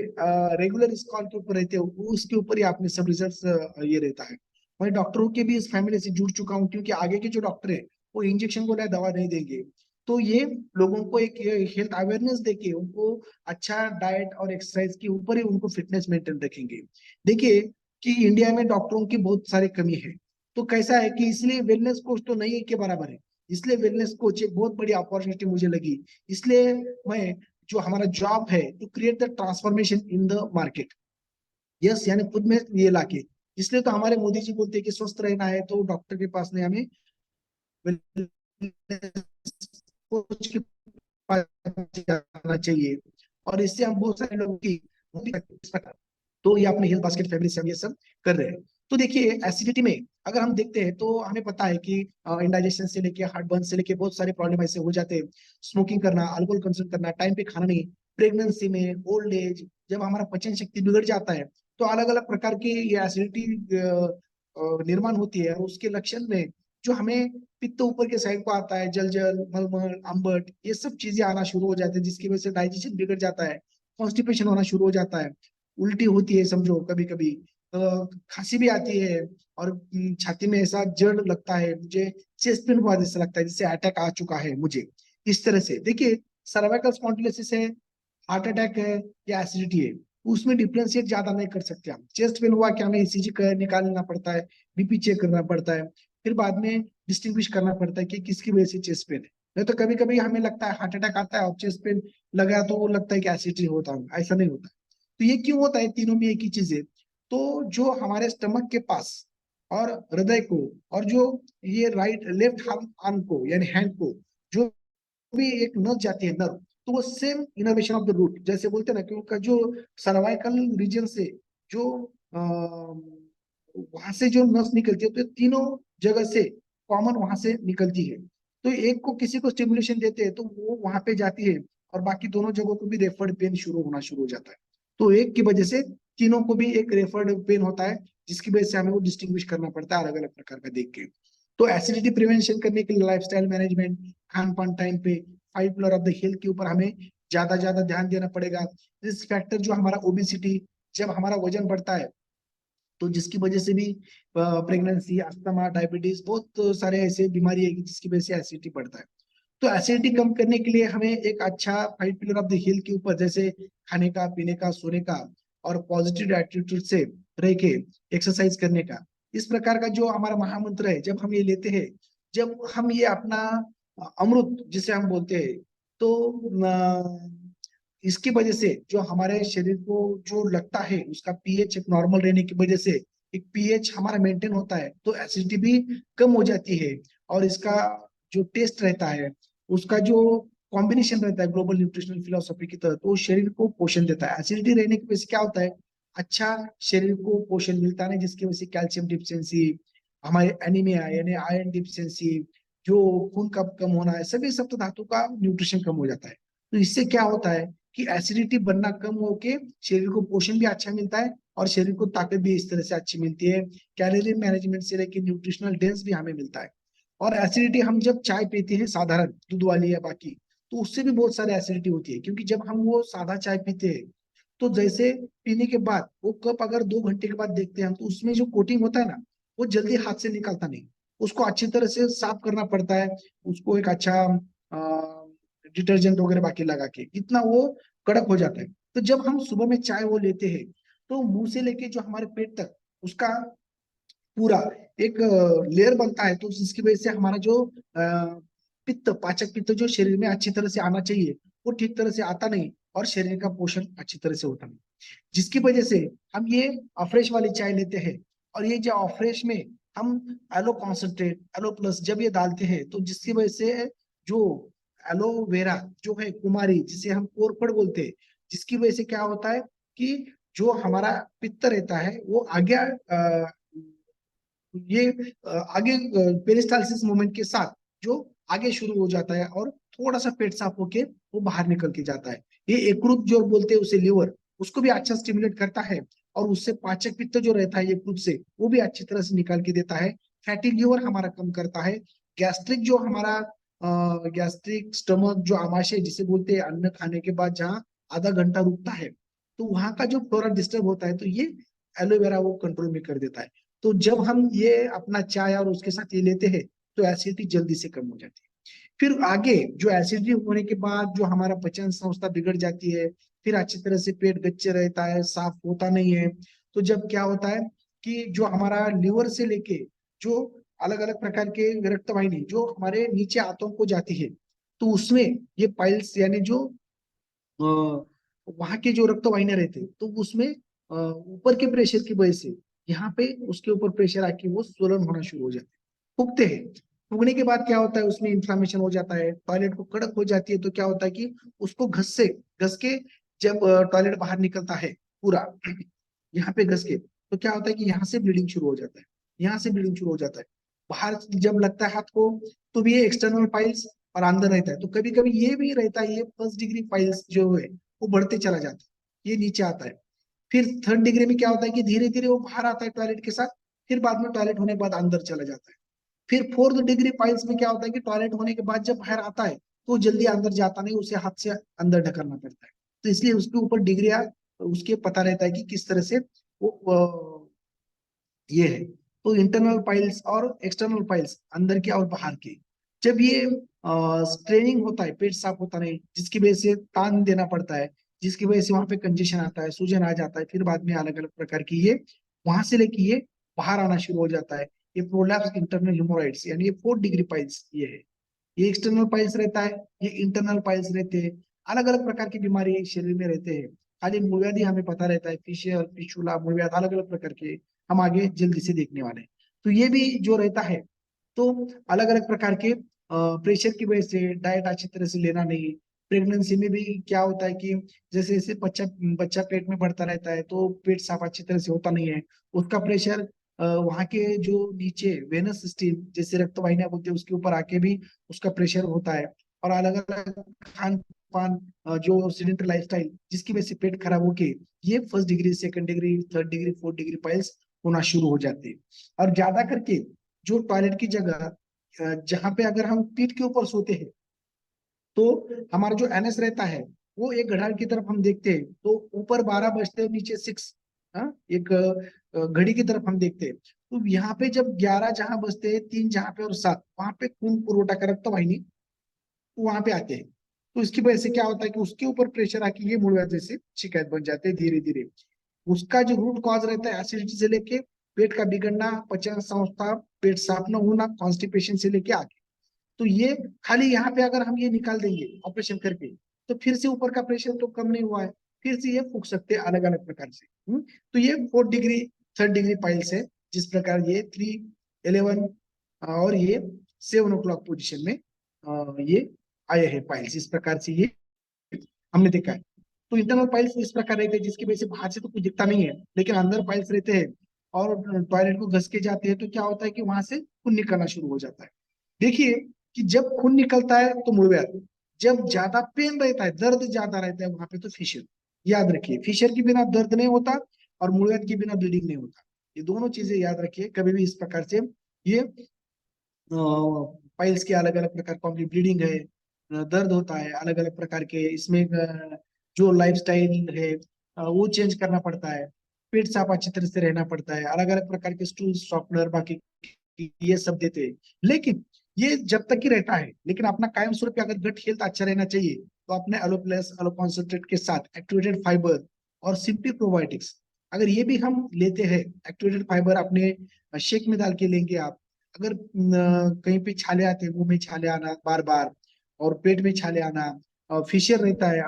Speaker 2: रेगुलर इस कॉल के ऊपर रहते हो, उसके ऊपर ही आपने सब रिजल्ट्स ये रहता है। मैं डॉक्टरों के भी इस फैमिली से जुड़ चुका हूँ, क्योंकि आगे के जो डॉक्टर है वो इंजेक्शन को नया दवा नहीं देंगे। तो ये लोगों को एक हेल्थ अवेयरनेस देके उनको अच्छा डाइट और एक्सरसाइज के ऊपर ही उनको फिटनेस मेंटेन रखेंगे। देखिए कि इंडिया में डॉक्टरों की बहुत सारी कमी है, तो कैसा है कि इसलिए वेलनेस कोच तो नहीं है के बराबर है, इसलिए वेलनेस कोच एक बहुत बड़ी अपॉर्चुनिटी मुझे लगी। इसलिए मैं, जो हमारा जॉब है to create the transformation in the market, yes, यानी खुद में ये लाके, इसलिए तो हमारे मोदी जी बोलते हैं कि स्वस्थ रहना है तो डॉक्टर के पास नहीं, हमें कोच के पास जाना चाहिए। और इससे हम बहुत सारे लोगों की, तो ये अपने हेल्थ बास्केट फैमिली से हम ये सब कर रहे हैं। तो देखिए एसिडिटी में अगर हम देखते हैं तो हमें पता है कि इंडाइजेशन से लेके हार्ट बर्न से लेके बहुत सारे प्रॉब्लम ऐसे हो जाते हैं। स्मोकिंग करना, अल्कोहल कंज्यूम करना, टाइम पे खाना नहीं, प्रेगनेंसी में, ओल्ड एज, जब हमारा पाचन शक्ति बिगड़ जाता है तो अलग अलग प्रकार की ये एसिडिटी निर्माण होती है। और उसके लक्षण में जो हमें पित्त ऊपर के साइड को आता है, जल मलमल, अम्बट, ये सब चीजें आना शुरू हो जाती है, जिसकी वजह से डाइजेशन बिगड़ जाता है, कॉन्स्टिपेशन होना शुरू हो जाता है, उल्टी होती है समझो कभी कभी, खांसी भी आती है, और छाती में ऐसा जड़ लगता है, मुझे चेस्ट पेन हुआ जैसा लगता है, जिससे अटैक आ चुका है मुझे। इस तरह से देखिए सर्वाइकल स्पॉन्डिलोसिस है, हार्ट अटैक है या एसिडिटी है, उसमें डिफ्रेंशिएट ज्यादा नहीं कर सकते हम। चेस्ट पेन हुआ क्या, हमें ईसीजी निकालना पड़ता है, बीपी चेक करना पड़ता है, फिर बाद में डिस्टिंग्विश करना पड़ता है कि किसकी वजह से चेस्ट पेन है। नहीं तो कभी कभी हमें लगता है हार्ट अटैक आता है और चेस्ट पेन लगा तो वो लगता है कि एसिडिटी होता है, ऐसा नहीं होता। तो ये क्यों होता है, तीनों में एक ही चीज है। तो जो हमारे स्टमक के पास और हृदय को, और जो ये राइट लेफ्ट आर्म को यानी हैंड को जो भी एक नस जाती है नर्व, तो वो same innervation of the root, जैसे बोलते हैं ना कि उनका जो सर्वाइकल रीजन से जो वहां से जो नस निकलती है, तो ये तीनों जगह से कॉमन वहां से निकलती है। तो एक को किसी को स्टिमुलेशन देते हैं तो वो वहां पे जाती है, और बाकी दोनों जगहों को भी रेफर्ड पेन शुरू हो जाता है। तो एक की वजह से तीनों को भी एक रेफर्ड पेन होता है, जिसकी वजह से हमें वो डिस्टिंग्विश करना पड़ता है अलग अलग प्रकार का देख के। तो एसिडिटी प्रिवेंशन करने के लिए लाइफस्टाइल मैनेजमेंट, खान पान टाइम पे, 5 पिलर ऑफ द हेल्थ के ऊपर हमें ज्यादा ज्यादा ध्यान देना पड़ेगा। रिस्क फैक्टर जो हमारा ओबेसिटी, जब हमारा वजन बढ़ता है तो जिसकी वजह से भी प्रेगनेंसी, अस्थमा, डायबिटीज, बहुत सारे ऐसे बीमारी है जिसकी वजह से एसिडिटी बढ़ता है। तो एसिडिटी कम करने के लिए हमें एक अच्छा 5 पिलर ऑफ द हेल्थ के ऊपर, जैसे खाने का, पीने का, सोने का, और पॉजिटिव एटीट्यूड से रह के एक्सरसाइज करने का, इस प्रकार का जो हमारा महामंत्र है, जब हम ये लेते हैं, जब हम ये अपना अमृत जिसे हम बोलते हैं, तो इसकी वजह से जो हमारे शरीर को जो लगता है, उसका पीएच एक नॉर्मल रहने की वजह से एक पीएच हमारा मेंटेन होता है, तो एसिडिटी भी कम हो जाती है। और इसका जो टेस्ट रहता है, उसका जो कॉम्बिनेशन रहता है ग्लोबल न्यूट्रिशनल फिलोसफी की तरह, तो वो शरीर को पोषण देता है। एसिडिटी रहने की वजह से क्या होता है, अच्छा शरीर को पोषण मिलता नहीं, जिसकी वजह से कैल्शियम डिफिशियंसी, हमारे एनीमिया यानी आयरन डिफिशियंसी, जो खून का कम होना है, सभी सप्त धातु का न्यूट्रिशन कम हो जाता है। तो इससे क्या होता है कि एसिडिटी बनना कम होके शरीर को पोषण भी अच्छा मिलता है, और शरीर को ताकत भी इस तरह से अच्छी मिलती है, कैलोरी मैनेजमेंट से लेकर न्यूट्रिशनल डेंस भी हमें मिलता है। और एसिडिटी हम जब चाय पीते हैं साधारण दूध वाली या बाकी, तो उससे भी बहुत सारी एसिडिटी होती है, क्योंकि जब हम वो सादा चाय पीते हैं तो जैसे पीने के बाद वो कप अगर 2 घंटे के बाद देखते हैं हम, तो उसमें जो कोटिंग होता है ना, वो जल्दी हाथ से निकलता नहीं, उसको अच्छी तरह से साफ करना पड़ता है, उसको एक अच्छा डिटर्जेंट वगैरह बाकी लगा के, इतना वो कड़क हो जाता है। तो जब हम सुबह में चाय वो लेते हैं, तो मुंह से लेके जो हमारे पेट तक उसका पूरा एक लेयर बनता है, तो जिसकी वजह से हमारा जो पित्त, पाचक पित्त जो शरीर में अच्छी तरह से आना चाहिए, वो ठीक तरह से आता नहीं, और शरीर का पोषण अच्छी तरह से होता नहीं, जिसकी वजह से हम ये अफ्रेश वाली चाय लेते हैं। और ये जो अफ्रेश में हम एलो कॉन्सेंट्रेट, एलो प्लस जब ये डालते हैं, तो जिसकी वजह से जो एलोवेरा जो है कुमारी, जिसे हम कोरफड बोलते हैं, जिसकी वजह से क्या होता है कि जो हमारा पित्त रहता है वो आगे ये आगे पेरिस्टालसिस मूवमेंट के साथ जो आगे शुरू हो जाता है, और थोड़ा सा पेट साफ होके वो बाहर निकल के जाता है। ये यकृत जो बोलते हैं उसे, लिवर, उसको भी अच्छा स्टिमुलेट करता है, और उससे पाचक पित्त जो रहता है यकृत से, वो भी अच्छी तरह से निकाल के देता है। फैटी लिवर हमारा कम करता है। गैस्ट्रिक जो हमारा गैस्ट्रिक स्टमक जो आमाशय जिसे बोलते हैं, अन्न खाने के बाद जहाँ आधा घंटा रुकता है, तो वहां का जो फ्लोरा डिस्टर्ब होता है, तो ये एलोवेरा वो कंट्रोल में कर देता है। तो जब हम ये अपना चाय और उसके साथ ये लेते हैं, तो एसिडिटी जल्दी से कम हो जाती है। फिर आगे जो एसिडिटी होने के बाद जो हमारा पाचन संस्था बिगड़ जाती है, फिर अच्छी तरह से पेट गच्चे रहता है, साफ होता नहीं है। तो जब क्या होता है कि जो हमारा लिवर से लेके जो अलग अलग प्रकार के रक्त वाहिनी जो हमारे नीचे आंतों को जाती है, तो उसमें ये पाइल्स यानी जो वहां के जो रक्त वाहिनियां रहते हैं, तो उसमें ऊपर के प्रेशर की वजह से यहाँ पे उसके ऊपर प्रेशर आके वो स्वलन होना शुरू हो जाते हैं, फूकते हैं। फूकने के बाद क्या होता है, उसमें इंफ्लामेशन हो जाता है, टॉयलेट को कड़क हो जाती है, तो क्या होता है कि उसको घस के जब टॉयलेट बाहर निकलता है पूरा यहाँ पे घस के, तो क्या होता है कि यहाँ से ब्लीडिंग शुरू हो जाता है, यहाँ से ब्लीडिंग शुरू हो जाता है। बाहर जब लगता है हाथ को तो भी ये एक्सटर्नल पाइल्स और अंदर रहता है। तो कभी कभी ये भी रहता है, ये फर्स्ट डिग्री पाइल्स जो है वो बढ़ते चला जाता है, ये नीचे आता है। फिर थर्ड डिग्री में क्या होता है कि धीरे धीरे वो बाहर आता है टॉयलेट के साथ, फिर बाद में टॉयलेट होने के बाद अंदर चला जाता है। फिर फोर्थ डिग्री पाइल्स में क्या होता है कि टॉयलेट होने के बाद जब बाहर आता है तो जल्दी अंदर जाता नहीं, उसे हाथ से अंदर ढकलना पड़ता है। तो इसलिए उसके ऊपर डिग्रिया उसके पता रहता है कि किस तरह से वो ये है। तो इंटरनल पाइल्स और एक्सटर्नल पाइल्स अंदर के और बाहर के, जब ये स्ट्रेनिंग होता है, पेट साफ होता नहीं, जिसकी वजह से तान देना पड़ता है, जिसकी वजह से वहां पे कंजेशन आता है, सूजन आ जाता है, फिर बाद में अलग अलग प्रकार की ये वहां से लेके ये बाहर आना शुरू हो जाता है। ये प्रोलैप्स इंटरनल ह्यूमोराइड्स, यानी ये 4 डिग्री पाइल्स ये है। ये एक्सटर्नल पाइल्स रहता है, ये इंटरनल पाइल्स रहते हैं। अलग अलग प्रकार की बीमारी शरीर में रहते हैं। खाली मूलव्याधि हमें पता रहता है, फिशर, फिशुला, मूलव्याध, अलग अलग प्रकार के हम आगे जल्दी से देखने वाले हैं। तो ये भी जो रहता है, तो अलग अलग प्रकार के प्रेशर की वजह से डाइट अच्छी तरह से लेना नहीं। प्रेगनेंसी में भी क्या होता है कि जैसे जैसे बच्चा बच्चा पेट में बढ़ता रहता है तो पेट साफ अच्छी तरह से होता नहीं है, उसका प्रेशर वहां के जो नीचे वेनस सिस्टम जैसे रक्त वाहिनियां बोलते हैं उसके ऊपर आके भी उसका प्रेशर होता है। और अलग अलग खान पान, जो सीडेंटरी लाइफस्टाइल, जिसकी वजह से पेट खराब होके ये first degree, second degree, third degree, fourth degree piles होना शुरू हो जाते हैं। और ज्यादा करके जो टॉयलेट की जगह जहाँ पे अगर हम पीठ के ऊपर सोते हैं तो हमारा जो एनएस रहता है वो एक घड़ाल की तरफ हम देखते हैं, तो ऊपर 12 बजते हैं, नीचे 6, हाँ, एक घड़ी की तरफ हम देखते हैं। तो यहाँ पे जब 11 जहां बजते हैं, 3 जहां पे और 7 वहां पे खून पुरवठा कर रक्त वाहिनी वहां पे आते हैं। तो इसकी वजह से क्या होता है कि उसके ऊपर प्रेशर आके ये मूड जैसे शिकायत बन जाते हैं धीरे धीरे। उसका जो रूट कॉज रहता है एसिडिटी से लेके पेट का बिगड़ना, पचन संस्था, पेट साफ न होना, कॉन्स्टिपेशन से लेके आगे। तो ये खाली यहाँ पे अगर हम ये निकाल देंगे ऑपरेशन करके तो फिर से ऊपर का प्रेशर तो कम नहीं हुआ है, फिर से ये फूक सकते हैं अलग अलग प्रकार से। तो ये 4 डिग्री, थर्ड डिग्री पाइल्स है, जिस प्रकार ये 3, 11 और ये 7 o'clock पोजिशन में ये आए हैं पाइल्स, इस प्रकार से ये हमने देखा है। तो इंटरनल पाइल्स इस प्रकार रहते हैं जिसकी वजह से बाहर से तो कुछ दिखता नहीं है, लेकिन अंदर पाइल्स रहते हैं और टॉयलेट को घस के जाते हैं तो क्या होता है कि वहां से खून निकलना शुरू हो जाता है। देखिए कि जब खून निकलता है तो मूलव्याध, जब ज्यादा पेन रहता है, दर्द ज्यादा रहता है, वहां पे तो फिशर। याद रखिए, फिशर के बिना दर्द नहीं होता और मूलव्याध के बिना ब्लीडिंग नहीं होता। ये दोनों चीजें याद रखिए कभी भी इस प्रकार से। ये पाइल्स के अलग अलग प्रकार का ब्लीडिंग है, दर्द होता है अलग अलग प्रकार के, इसमें जो लाइफस्टाइल है वो चेंज करना पड़ता है, पेट साफ अच्छी तरह से रहना पड़ता है, अलग अलग प्रकार के स्टूल सॉफ्टनर बाकी ये सब देते हैं। लेकिन ये जब तक ही रहता है, लेकिन अपना कायम स्वरूप अगर गट हेल्थ अच्छा रहना चाहिए तो अपने एलो प्लस, एलो कॉन्सेंट्रेट के साथ एक्टिवेटेड फाइबर और सिंपली प्रोबायोटिक्स अगर ये भी हम लेते हैं, एक्टिवेटेड फाइबर अपने शेक में डाल के लेंगे आप। अगर कहीं पे छाले आते हैं, मुंह में छाले आना बार बार और पेट में छाले आना, फिशर रहता है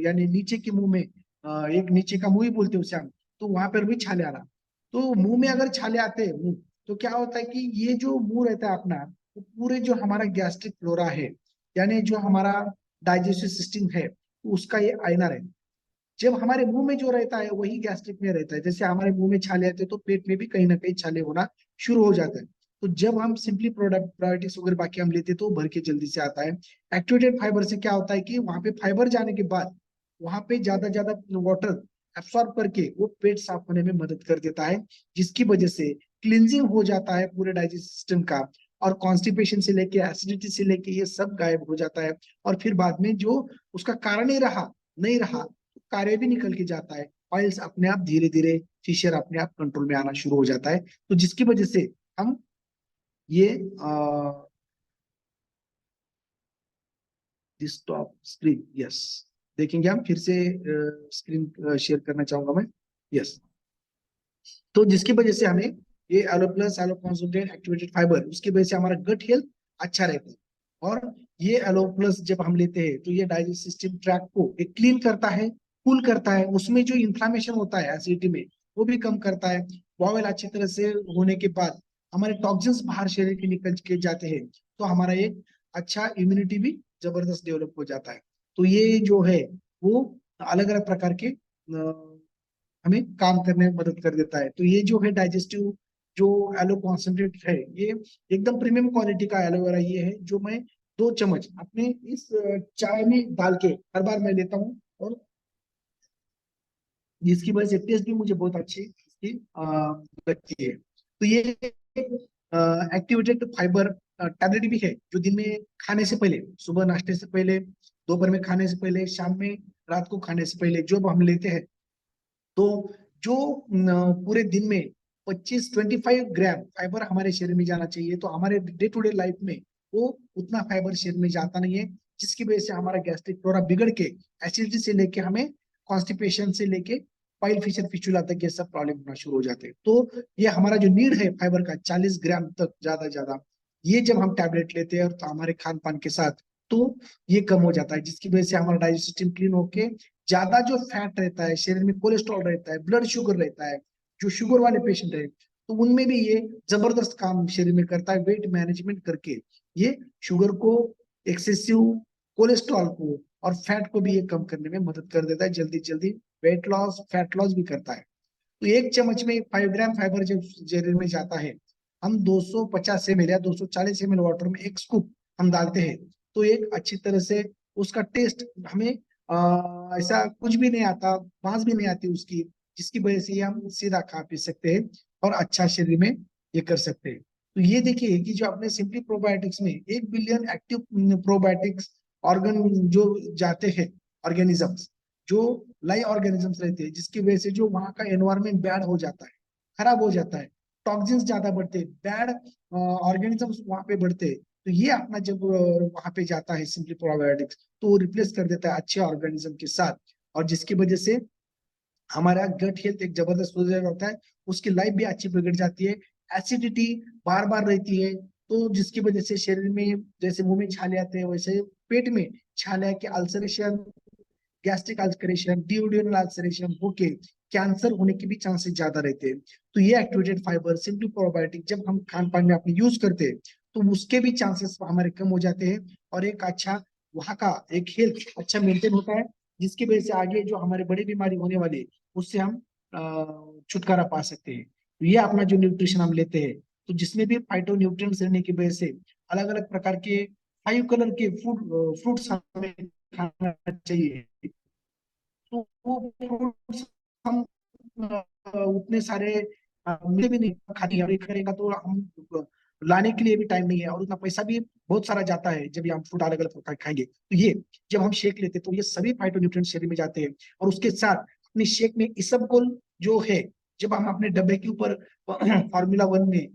Speaker 2: यानी नीचे के मुंह में, एक नीचे का मुंह ही बोलते हैं उसे हम, तो वहां पर भी छाले आना। तो मुंह में अगर छाले आते हैं मुंह, तो क्या होता है कि ये जो मुंह रहता है अपना, तो पूरे जो हमारा गैस्ट्रिक फ्लोरा है, यानी जो हमारा डाइजेस्टिव सिस्टम है, तो उसका ये आईना रहता है। जब हमारे मुंह में जो रहता है वही गैस्ट्रिक में रहता है, जैसे हमारे मुंह में छाले आते हैं तो पेट में भी कहीं ना कहीं छाले होना शुरू हो जाता है। तो जब हम सिंपली प्रोडक्ट प्रोबायोटिक्स वगैरह बाकी हम लेते हैं तो भर के जल्दी से आता है। एक्टिवेटेड फाइबर से क्या होता है कि वहां पे फाइबर जाने के बाद वहां पे ज्यादा ज्यादा वाटर एब्सॉर्ब करके वो पेट साफ होने में मदद कर देता है, जिसकी वजह से क्लिनजिंग हो जाता है पूरे डाइजेस्ट सिस्टम का। और कॉन्स्टिपेशन से लेके एसिडिटी से लेके ये सब गायब हो जाता है। और फिर बाद में जो उसका कारण ही रहा नहीं रहा, कार्य भी निकल के जाता है। ऑयल्स अपने आप धीरे धीरे, फिशर अपने आप कंट्रोल में आना शुरू हो जाता है। तो जिसकी वजह से हम ये डिस्टॉप स्क्रीन, यस, देखेंगे हम फिर से स्क्रीन शेयर करना चाहूंगा मैं। यस, तो जिसकी वजह से हमें ये एलो प्लस, एलो कॉन्सोल्टेट, एक्टिवेटेड फाइबर, उसकी वजह से हमारा गट हेल्थ अच्छा रहता है। और ये एलो प्लस जब हम लेते हैं तो ये डाइजेस्ट सिस्टम ट्रैक को एक क्लीन करता है, कूल करता है, उसमें जो इन्फ्लामेशन होता है एसिडिटी में वो भी कम करता है। बॉवेल अच्छी तरह से होने के बाद हमारे टॉक्सिन्स बाहर शरीर के निकल के जाते हैं, तो हमारा एक अच्छा इम्यूनिटी भी जबरदस्त डेवलप हो जाता है। तो ये जो है वो अलग अलग प्रकार के हमें काम करने में मदद कर देता है। तो ये जो है डाइजेस्टिव जो एलो कॉन्सेंट्रेट है, ये एकदम प्रीमियम क्वालिटी का एलोवेरा ये है, जो मैं 2 चम्मच अपने इस चाय में डाल के हर बार मैं लेता हूँ, और जिसकी वजह से टेस्ट भी मुझे बहुत अच्छी इसकी लगती है। तो ये एक्टिवेटेड फाइबर टैबलेट भी है, जो दिन में खाने से पहले, सुबह नाश्ते से पहले, दोपहर में खाने से पहले, शाम में, रात को खाने से पहले जो हम लेते हैं, तो जो पूरे दिन में 25-25 ग्राम फाइबर हमारे शरीर में जाना चाहिए। तो हमारे डे टू डे लाइफ में वो उतना फाइबर शरीर में जाता नहीं है, जिसकी वजह से हमारा गैस्ट्रिक फ्लोरा बिगड़ के एसिडिटी से लेके हमें कॉन्स्टिपेशन से लेके पाइल फिशर फिस्टुला तक ये सब प्रॉब्लम होना शुरू हो जाते हैं। तो ये हमारा जो नीड है फाइबर का 40 ग्राम तक ज्यादा ज्यादा, ये जब हम टैबलेट लेते हैं तो हमारे खान पान के साथ, तो ये कम हो जाता है, जिसकी वजह से हमारा डाइजेस्ट सिस्टम क्लीन होके ज्यादा जो फैट रहता है शरीर में, कोलेस्ट्रॉल रहता है, ब्लड शुगर रहता है, जो शुगर वाले पेशेंट है, तो उनमें भी ये जबरदस्त काम शरीर में करता है। वेट मैनेजमेंट करके ये शुगर को, एक्सेसिव कोलेस्ट्रॉल को और फैट को भी ये कम करने में मदद कर देता है, जल्दी जल्दी वेट लॉस, फैट लॉस भी करता है। तो 1 चम्मच में 5 ग्राम फाइबर जब शरीर में जाता है, हम 250 ml या 240 ml वाटर में एक स्कूप हम डालते हैं, तो एक अच्छी तरह से उसका टेस्ट हमें ऐसा कुछ भी नहीं आता, बांस भी नहीं आती उसकी, जिसकी वजह से ये हम सीधा खा पी सकते हैं और अच्छा शरीर में ये कर सकते हैं। तो ये देखिए कि जो अपने सिंपली प्रोबायोटिक्स में 1 बिलियन एक्टिव प्रोबायोटिक्स ऑर्गन जो जाते हैं, ऑर्गेनिजम्स जो लाइव ऑर्गेनिजम्स रहते हैं, जिसकी वजह से जो वहाँ का एनवायरमेंट बैड हो जाता है, खराब हो जाता है, टॉक्सिन्स ज्यादा बढ़ते हैं, बैड ऑर्गेनिजम्स वहाँ पे बढ़ते हैं। तो ये अपना जब वहाँ पे जाता है सिंपली प्रोबायोटिक्स, तो वो रिप्लेस कर देता है अच्छे ऑर्गेनिज्म के साथ, और जिसकी वजह से हमारा गट हेल्थ एक जबरदस्त हो जाता होता है, उसकी लाइफ भी अच्छी बिगड़ जाती है। एसिडिटी बार बार रहती है, तो जिसकी वजह से शरीर में जैसे मुंह में छाले आते हैं, वैसे पेट में छाले के ulceration, gastric ulceration, duodenal ulceration होके कैंसर होने के भी चांसेस ज्यादा रहते हैं। तो ये एक्टिवेटेड फाइबर सिंपली प्रोबायोटिक जब हम खान पान में अपने यूज करते हैं, तो उसके भी चांसेस हमारे कम हो जाते हैं, और एक अच्छा वहाँ का एक हेल्थ अच्छा मेंटेन होता है, जिसकी वजह से आगे जो हमारे बड़ी बीमारी होने वाली है, उससे हम छुटकारा पा सकते हैं। तो ये अपना जो न्यूट्रिशन हम लेते हैं, तो जिसमें भी फाइटो न्यूट्रिएंट्स रहने की वजह से अलग अलग प्रकार के 5 कलर के फ्रूट्स हमें खाना चाहिए। तो वो फ्रूट्स हम उतने सारे मिले भी नहीं, खाली अभी करेगा तो हम लाने के लिए भी टाइम नहीं है, और उतना पैसा भी बहुत सारा जाता है जब ये हम फ्रूट अलग अलग प्रकार खाएंगे। तो ये जब हम शेक लेते हैं, तो ये सभी फाइटोन्यूट्रिएंट्स शरीर में जाते हैं, और उसके साथ अपने शेक में इसबगोल जो है, जब हम अपने डब्बे के ऊपर फार्मूला 1 में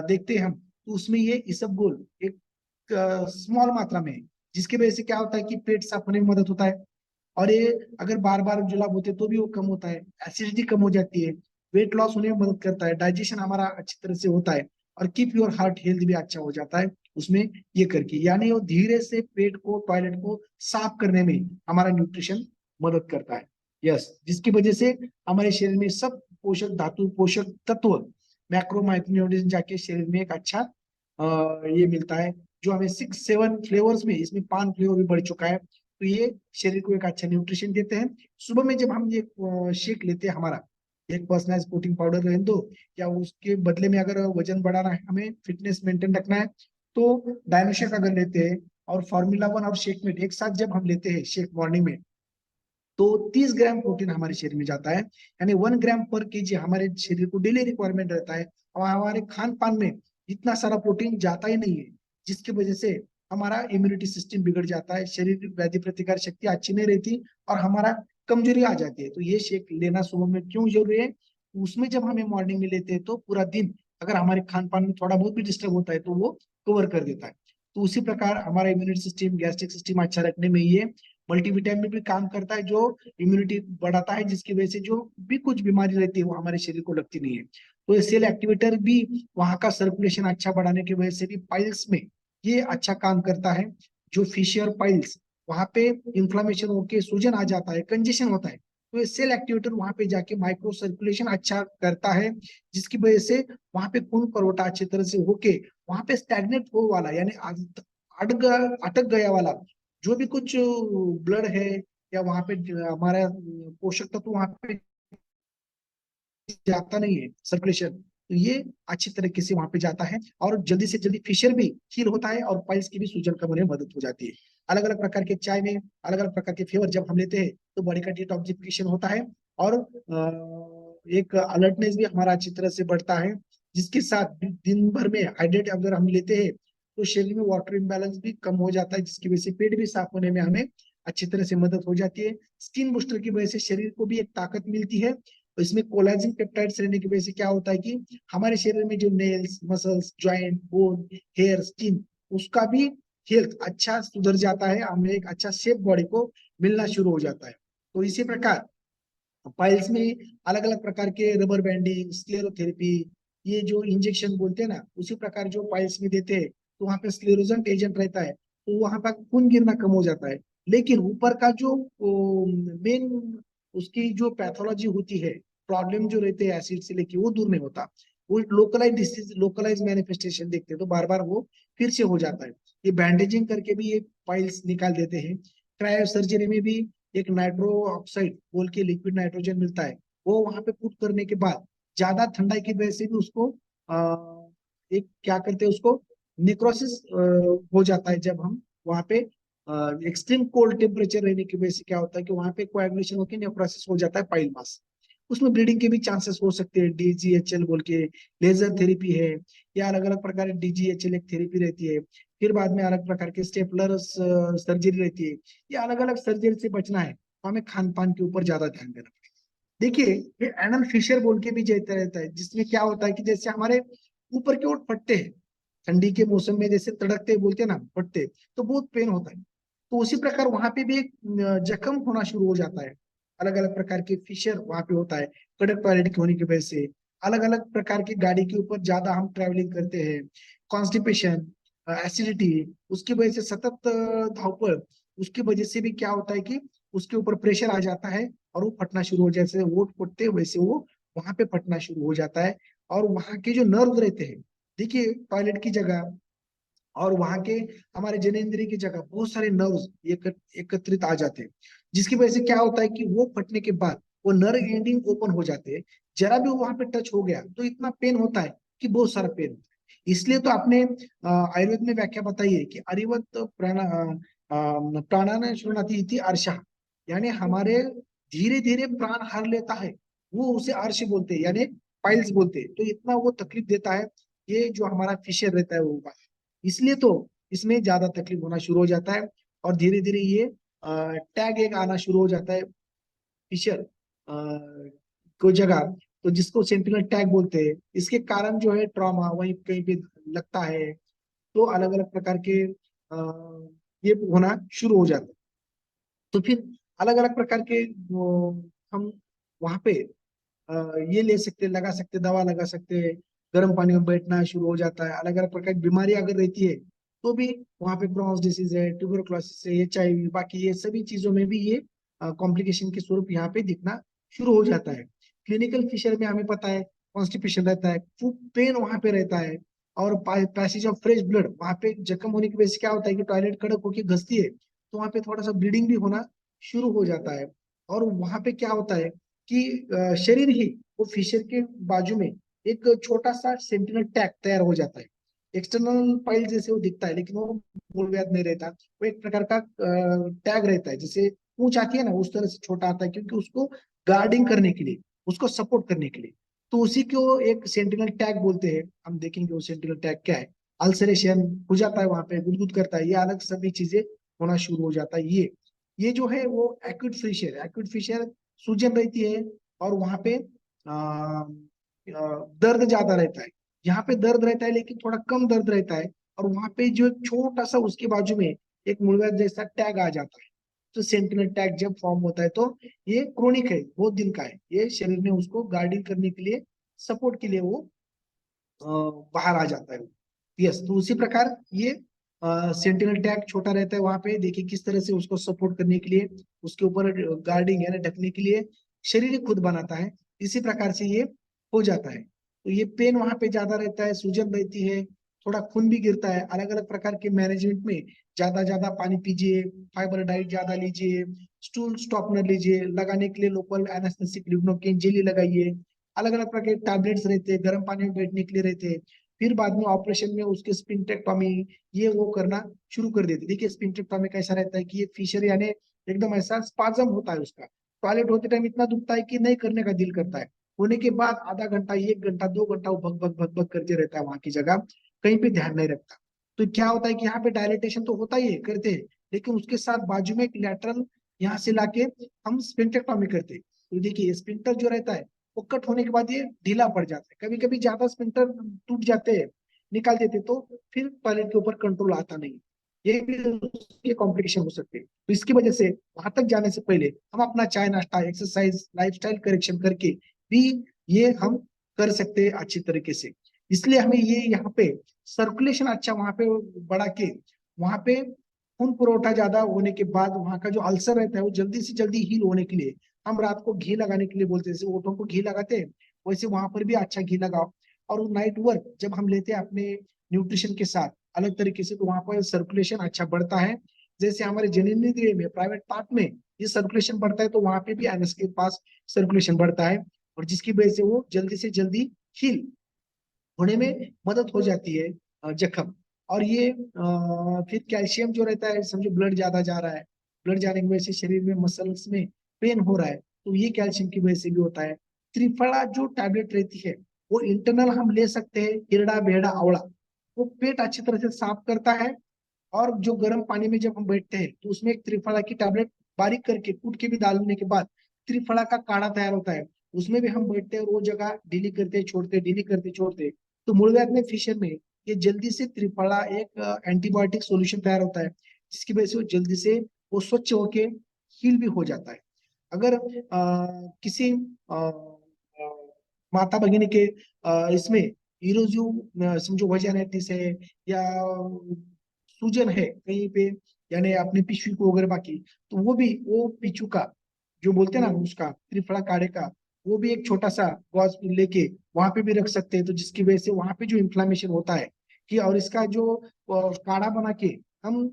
Speaker 2: देखते हैं हम, तो उसमें ये इसबगोल एक स्मॉल मात्रा में है, जिसकी वजह से क्या होता है कि पेट साफ होने में मदद होता है, और ये अगर बार बार जुलाब होते तो भी वो कम होता है, एसिडिटी कम हो जाती है, वेट लॉस होने में मदद करता है, डाइजेशन हमारा अच्छी तरह से होता है, और कीप योर हार्ट हेल्थ भी अच्छा हो जाता है उसमें ये करके। यानी वो धीरे से पेट को, टॉयलेट को साफ करने में हमारा न्यूट्रिशन मदद करता है। यस, जिसकी वजह से हमारे शरीर में सब पोषक धातु, पोषक तत्व, मैक्रो माइक्रोन्यूट्रिएंट्स जाके शरीर में एक अच्छा ये मिलता है, जो हमें 6-7 फ्लेवर्स में, इसमें 5 फ्लेवर भी बढ़ चुका है। तो ये शरीर को एक अच्छा न्यूट्रिशन देते हैं। सुबह में जब हम ये शेक लेते हैं, हमारा एक पर्सनलाइज प्रोटीन पाउडर रहने दो, या उसके बदले में अगर वजन बढ़ाना है, हमें फिटनेस मेंटेन रखना है, तो डायनोशेक अगर लेते हैं और फार्मूला 1 और शेक में एक साथ जब हम लेते हैं शेक मॉर्निंग में, तो 30 ग्राम प्रोटीन हमारे शरीर में जाता है, यानी 1 ग्राम पर केजी हमारे शरीर को डेली रिक्वायरमेंट रहता है, और हमारे खान पान में इतना सारा प्रोटीन जाता ही नहीं है, जिसकी वजह से हमारा इम्यूनिटी सिस्टम बिगड़ जाता है, शरीर की व्याधि प्रतिकार शक्ति अच्छी नहीं रहती, और हमारा कमजोरी आ जाती है। तो ये शेक लेना सुबह में क्यों जरूरी है? उसमें जब हमें मॉर्निंग में लेते हैं, तो पूरा दिन अगर हमारे खान पान में थोड़ा बहुत भी डिस्टर्ब होता है, तो वो कवर कर देता है। तो उसी प्रकार हमारा इम्यूनिटी सिस्टम, गैस्ट्रिक सिस्टम अच्छा रखने में ये मल्टीविटामिन भी काम करता है, जो इम्यूनिटी बढ़ाता है, जिसकी वजह से जो भी कुछ बीमारी रहती है वो हमारे शरीर को लगती नहीं है। तो ये सेल एक्टिवेटर भी वहां का सर्कुलेशन अच्छा बढ़ाने की वजह से भी पाइल्स में ये अच्छा काम करता है। जो फिशियर पाइल्स, वहां पे इंफ्लामेशन होके सूजन आ जाता है, कंजेशन होता है, तो ये सेल एक्टिवेटर वहां पे जाके माइक्रो सर्कुलेशन अच्छा करता है, जिसकी वजह से वहां पे खून परवठा अच्छी तरह से होके वहां पे स्टैग्नेट हो वाला, यानी अटक गया वाला जो भी कुछ ब्लड है, या वहां पे हमारा पोषक तत्व वहां पे जाता नहीं है सर्कुलेशन, तो ये अच्छी तरीके से वहां पे जाता है और जल्दी से जल्दी फिशर भी हील होता है और पाइल्स की भी सूजन कम होने में मदद हो जाती है। अलग अलग प्रकार के चाय में अलग अलग प्रकार के फ्लेवर जब हम लेते हैं तो बॉडी का डिटॉक्सिफिकेशन होता है और एक अलर्टनेस भी हमारा अच्छी तरह से बढ़ता है, जिसके साथ दिन भर में हाइड्रेट अगर हम लेते हैं तो शरीर में वाटर इम्बैलेंस भी कम हो जाता है, जिसकी वजह से पेट भी साफ होने में हमें अच्छी तरह से मदद हो जाती है। स्किन बूस्टर की वजह से शरीर को भी एक ताकत मिलती है, और इसमें कोलेजन पेप्टाइड्स रहने की वजह से क्या होता है कि हमारे शरीर में जो nails, muscles, joint, bone, hair, skin, उसका भी हेल्थ अच्छा सुधर जाता है, हमें एक अच्छा शेप बॉडी को मिलना शुरू हो जाता है। तो इसी प्रकार पाइल्स में अलग अलग प्रकार के रबर बैंडिंग, स्क्लेरोथेरेपी, ये जो इंजेक्शन बोलते हैं ना, उसी प्रकार जो पाइल्स में देते हैं तो वहां पे स्क्लेरोजेंट एजेंट रहता है, तो वहां पर खून गिरना कम हो जाता है। लेकिन ऊपर का जो मेन उसकी जो पैथोलॉजी होती है, प्रॉब्लम जो रहते हैं एसिड से लेके, वो दूर नहीं होता। वो लोकलाइज डिसीज, लोकलाइज मैनिफेस्टेशन देखते हैं तो बार बार वो फिर से हो जाता है। ये बैंडेजिंग करके भी ये पाइल्स निकाल देते हैं। क्रायो सर्जरी में भी एक नाइट्रो ऑक्साइड बोल के लिक्विड नाइट्रोजन मिलता है, वो वहां पे पुट करने के बाद ज्यादा ठंडाई की वजह से भी उसको एक क्या करते हैं उसको नेक्रोसिस हो जाता है। जब हम वहां पे एक्सट्रीम कोल्ड टेम्परेचर रहने की वजह से क्या होता है कि वहां पे कोएगुलेशन होकर नेक्रोसिस हो जाता है पाइल मास। उसमें ब्लीडिंग के भी चांसेस हो सकते हैं। डीजीएचएल बोल के लेजर थेरेपी है, या अलग अलग प्रकार की डीजीएचएल एक थेरेपी रहती है। फिर बाद में अलग प्रकार के स्टेपलर सर्जरी रहती है। ये अलग अलग सर्जरी से बचना है तो हमें खान पान के ऊपर ज्यादा ध्यान देना पड़ेगा। देखिए, ये एनल फिशर बोल के भी कहता रहता है, जिसमें क्या होता है कि जैसे हमारे ऊपर की ओर फटते हैं, ठंडी के मौसम में जैसे तड़कते बोलते हैं ना, फटते, तो बहुत पेन होता है। तो उसी प्रकार वहां पे भी एक जख्म होना शुरू हो जाता है। अलग अलग प्रकार के फिशर वहां पे होता है, कड़क टॉयलेट के होने की वजह से। अलग अलग प्रकार की गाड़ी के ऊपर ज्यादा हम ट्रेवलिंग करते हैं, कॉन्स्टिपेशन, एसिडिटी, उसकी वजह से सतत धावपळ, उसकी वजह से भी क्या होता है कि उसके ऊपर प्रेशर आ जाता है और वो फटना शुरू हो, जैसे वोट फटते हैं वैसे वो वहां पे फटना शुरू हो जाता है। और वहां के जो नर्व रहते हैं, देखिए टॉयलेट की जगह और वहां के हमारे जनेंद्रिय की जगह बहुत सारे नर्व्स एकत्रित आ जाते हैं, जिसकी वजह से क्या होता है कि वो फटने के बाद वो नर्व एंडिंग ओपन हो जाते हैं। जरा भी वो वहां पे टच हो गया तो इतना पेन होता है कि बहुत सारा पेन होता है। इसलिए तो आपने आयुर्वेद में व्याख्या बताई है कि अरिवत प्राणान शृणोति इति अर्षः, यानी हमारे धीरे धीरे प्राण हर लेता है, वो उसे अर्श बोलते हैं, यानी पाइल्स बोलते हैं। तो इतना वो तकलीफ देता है ये जो हमारा फिशर रहता है वो, इसलिए तो इसमें ज्यादा तकलीफ होना शुरू हो जाता है। और धीरे धीरे ये टैग एक आना शुरू हो जाता है फिशर को जगह, तो जिसको सेंटिनल टैग बोलते हैं। इसके कारण जो है ट्रॉमा वहीं कहीं पे लगता है, तो अलग अलग प्रकार के ये होना शुरू हो जाता है। तो फिर अलग अलग प्रकार के हम वहां पे ये ले सकते, लगा सकते, दवा लगा सकते, गर्म पानी में बैठना शुरू हो जाता है। अलग अलग प्रकार की बीमारी अगर रहती है तो भी वहां पे क्रोन्स डिसीज है, ट्यूबरकुलोसिस है, HIV, बाकी ये सभी चीजों में भी ये कॉम्प्लिकेशन के स्वरूप यहाँ पे दिखना शुरू हो जाता है। क्लिनिकल फिशर में हमें पता है कॉन्स्टिपेशन रहता है, फुट पेन वहां पे रहता है, और पैसेज ऑफ फ्रेश ब्लड, वहां पे जख्म होने की वजह से क्या होता है कि टॉयलेट कड़क होकर घसती है तो वहां पे थोड़ा सा ब्लीडिंग भी होना शुरू हो जाता है। और वहां पे क्या होता है कि शरीर ही वो फिशर के बाजू में एक छोटा सा सेंटिनल टैग तैयार हो जाता है। एक्सटर्नल पाइल जैसे वो दिखता है लेकिन वो मूलव्याध नहीं रहता, वो एक प्रकार का टैग रहता है, जैसे पूंछ आती है ना उस तरह से छोटा आता है, क्योंकि उसको गार्डिंग करने के लिए, उसको सपोर्ट करने के लिए। तो उसी को एक सेंटिनल टैग बोलते हैं। हम देखेंगे वो सेंटिनल टैग क्या है। अल्सरेशन हो जाता है वहां पे, गुदगुद करता है, ये अलग सभी चीजें होना शुरू हो जाता है। ये जो है वो एक्यूट फिशर, एक्यूट फिशर सूजन रहती है और वहां पे दर्द ज्यादा रहता है। यहाँ पे दर्द रहता है लेकिन थोड़ा कम दर्द रहता है, और वहां पे जो एक छोटा सा उसके बाजू में एक मुड़वा जैसा टैग आ जाता है। तो सेंटिनल टैग जब फॉर्म होता है तो ये क्रोनिक है, बहुत दिन का है, ये शरीर में उसको गार्डिंग करने के लिए, सपोर्ट के लिए वो बाहर आ जाता है। यस, तो उसी प्रकार ये सेंटिनल टैग छोटा रहता है वहां पे, देखिए किस तरह से उसको सपोर्ट करने के लिए, उसके ऊपर गार्डिंग है ना ढकने के लिए शरीर ही खुद बनाता है। इसी प्रकार से ये हो जाता है। तो ये पेन वहां पे ज्यादा रहता है, सूजन रहती है, थोड़ा खून भी गिरता है। अलग अलग प्रकार के मैनेजमेंट में ज्यादा ज्यादा पानी पीजिए, फाइबर डाइट ज्यादा लीजिए, स्टूल स्टॉपनर लीजिए, लगाने के लिए लोकल एनेस्थेटिक लिग्नोकेन जेली लगाइए, अलग अलग प्रकार के टैबलेट्स रहते हैं, गर्म पानी में बैठने के लिए रहते हैं। फिर बाद में ऑपरेशन में उसके स्पिंटेक्टॉमी ये वो करना शुरू कर देते। देखिए स्पिंटेक्टॉमी कैसा रहता है कि ये फिशर यानी एकदम ऐसा स्पाजम होता है उसका, टॉयलेट होते टाइम इतना दुखता है कि नहीं करने का दिल करता है। होने के बाद आधा घंटा, 1 घंटा, 2 घंटा वो भग भग भग भग करते रहता है वहां की जगह, कहीं पे ध्यान नहीं रखता। तो क्या होता है कि यहाँ पे डायलिटेशन तो होता ही है, करते हैं, लेकिन उसके साथ बाजू में एक लैटरल यहाँ से लाके हम स्पिंटेक्टॉमी करते हैं। तो देखिए स्पिंटर जो रहता है वो कट होने के बाद ये ढीला पड़ जाता है, कभी कभी ज्यादा स्पिंटर टूट जाते हैं, निकाल देते, तो फिर टॉयलेट के ऊपर कंट्रोल आता नहीं। ये भी उसके कॉम्प्लिकेशन हो सकते हैं। तो इसकी वजह से वहां तक जाने से पहले हम अपना चाय नाश्ता, एक्सरसाइज, लाइफस्टाइल करेक्शन करके भी ये हम कर सकते हैं अच्छी तरीके से। इसलिए हमें ये यहाँ पे सर्कुलेशन अच्छा वहां पे बढ़ा के, वहां पे खून पुरोठा ज्यादा होने के बाद वहां का जो अल्सर रहता है वो जल्दी से जल्दी हील होने के लिए हम रात को घी लगाने के लिए बोलते हैं, जैसे ओठों को घी लगाते हैं वैसे वहां पर भी अच्छा घी लगाओ। और नाइट वर्क जब हम लेते हैं अपने न्यूट्रिशन के साथ अलग तरीके से, तो वहां पर सर्कुलेशन अच्छा बढ़ता है। जैसे हमारे जननेंद्रिय में, प्राइवेट पार्ट में ये सर्कुलेशन बढ़ता है, तो वहां पे भी एनएस के पास सर्कुलेशन बढ़ता है, और जिसकी वजह से वो जल्दी से जल्दी हील होने में मदद हो जाती है जख्म। और ये फिर कैल्शियम जो रहता है, समझो ब्लड ज्यादा जा रहा है, ब्लड जाने की वजह से शरीर में मसल्स में पेन हो रहा है, तो ये कैल्शियम की वजह से भी होता है। त्रिफला जो टैबलेट रहती है वो इंटरनल हम ले सकते हैं, हिरड़ा बेहड़ा आवड़ा, वो पेट अच्छी तरह से साफ करता है। और जो गर्म पानी में जब हम बैठते हैं तो उसमें एक त्रिफला की टैबलेट बारीक करके कूट के भी डालने के बाद त्रिफला का काढ़ा तैयार होता है, उसमें भी हम बैठते हैं और वो जगह ढीली करते छोड़ते, ढीली करते छोड़ते, तो मूलव्याध में फिशर में ये जल्दी से त्रिफला एक एंटीबायोटिक सॉल्यूशन तैयार होता है, जिसकी वजह से वो जल्दी से वो स्वच्छ होके हील भी हो जाता है। अगर किसी माता भगिनी के इसमें इरोजिव समझो वजाइटिस है, या सूजन है कहीं पे, यानी अपने पिशवी को अगर बाकी, तो वो भी वो पिचू का जो बोलते हैं ना उसका त्रिफला काढ़े का, वो भी एक छोटा सा गॉज लेके वहां पे भी रख सकते हैं, तो जिसकी वजह से वहां पे जो इन्फ्लामेशन होता है कि, और इसका जो काढ़ा बना के हम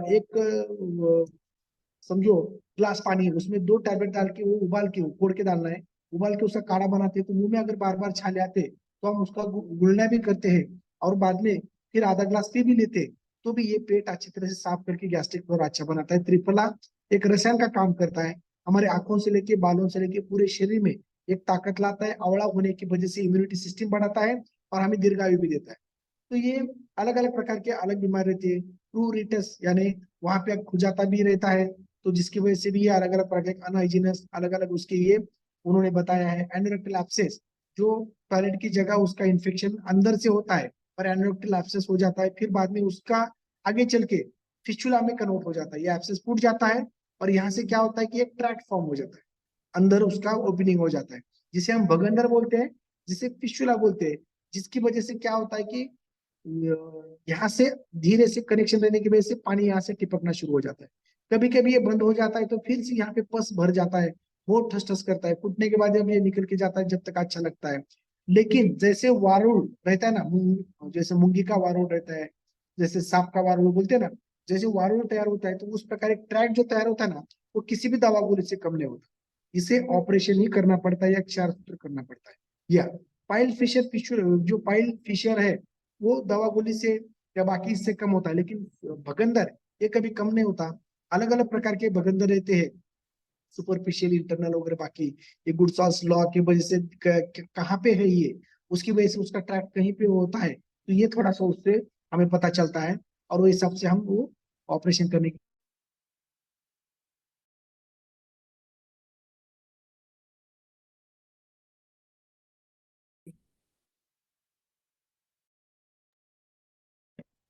Speaker 2: एक समझो ग्लास पानी है उसमें 2 टैबलेट डाल के वो उबाल के घोड़ के डालना है, उबाल के उसका काढ़ा बनाते हैं, तो मुंह में अगर बार बार छाले आते तो हम उसका गुलना भी करते हैं, और बाद में फिर आधा ग्लास पी भी लेते, तो भी ये पेट अच्छी तरह से साफ करके गैस्ट्रिक और अच्छा बनाता है। त्रिफला एक रसायन का काम करता है, हमारे आंखों से लेके बालों से लेके पूरे शरीर में एक ताकत लाता है, आवड़ा होने की वजह से इम्यूनिटी सिस्टम बढ़ाता है, और हमें दीर्घायु भी देता है। तो ये अलग अलग प्रकार के अलग बीमारी रहती है। प्रूरिटस यानी वहां पे खुजाता भी रहता है, तो जिसकी वजह से भी ये अलग अलग प्रकार के अनहाइजीनस अलग अलग उसके ये उन्होंने बताया है। एनोरेक्टल एब्सेस जो टॉयलेट की जगह उसका इन्फेक्शन अंदर से होता है और एनोरेक्टल एब्सेस हो जाता है, फिर बाद में उसका आगे चल के फिस्टुला में कन्वर्ट हो जाता है, ये एब्सेस फूट जाता है, और यहाँ से क्या होता है कि एक ट्रैक्ट फॉर्म हो जाता है, अंदर उसका ओपनिंग हो जाता है, जिसे हम भगंदर बोलते हैं, जिसे फिस्टुला बोलते हैं। जिसकी वजह से क्या होता है कि यहाँ से धीरे से कनेक्शन रहने की वजह से पानी यहाँ से टिपकना शुरू हो जाता है। कभी कभी ये बंद हो जाता है तो फिर से यहाँ पे पस भर जाता है, बहुत ठस ठस करता है, फूटने के बाद जब ये निकल के जाता है जब तक अच्छा लगता है। लेकिन जैसे वारुड़ रहता है ना, जैसे मुंगी का वारुड़ रहता है, जैसे सांप का वारुड़ बोलते हैं ना, जैसे वारुड़ तैयार होता है, तो उस प्रकार एक ट्रैक जो तैयार होता है ना, वो किसी भी दवा गोली से कम नहीं होता। इसे ऑपरेशन ही करना पड़ता है या क्षार सूत्र करना पड़ता है। या पाइल फिशर फिशर जो पाइल फिशर है वो दवा गोली से या बाकी इससे कम होता है, लेकिन भगंदर ये कभी कम नहीं होता। अलग अलग प्रकार के भगंदर रहते हैं, सुपरफिशियल, इंटरनल वगैरह बाकी। ये गुडसॉल्स लॉ की वजह से कहाँ पे है ये, उसकी वजह से उसका ट्रैक कहीं पे होता है, तो ये थोड़ा सा उससे हमें पता चलता है, और वो हिसाब से हम वो ऑपरेशन करने की।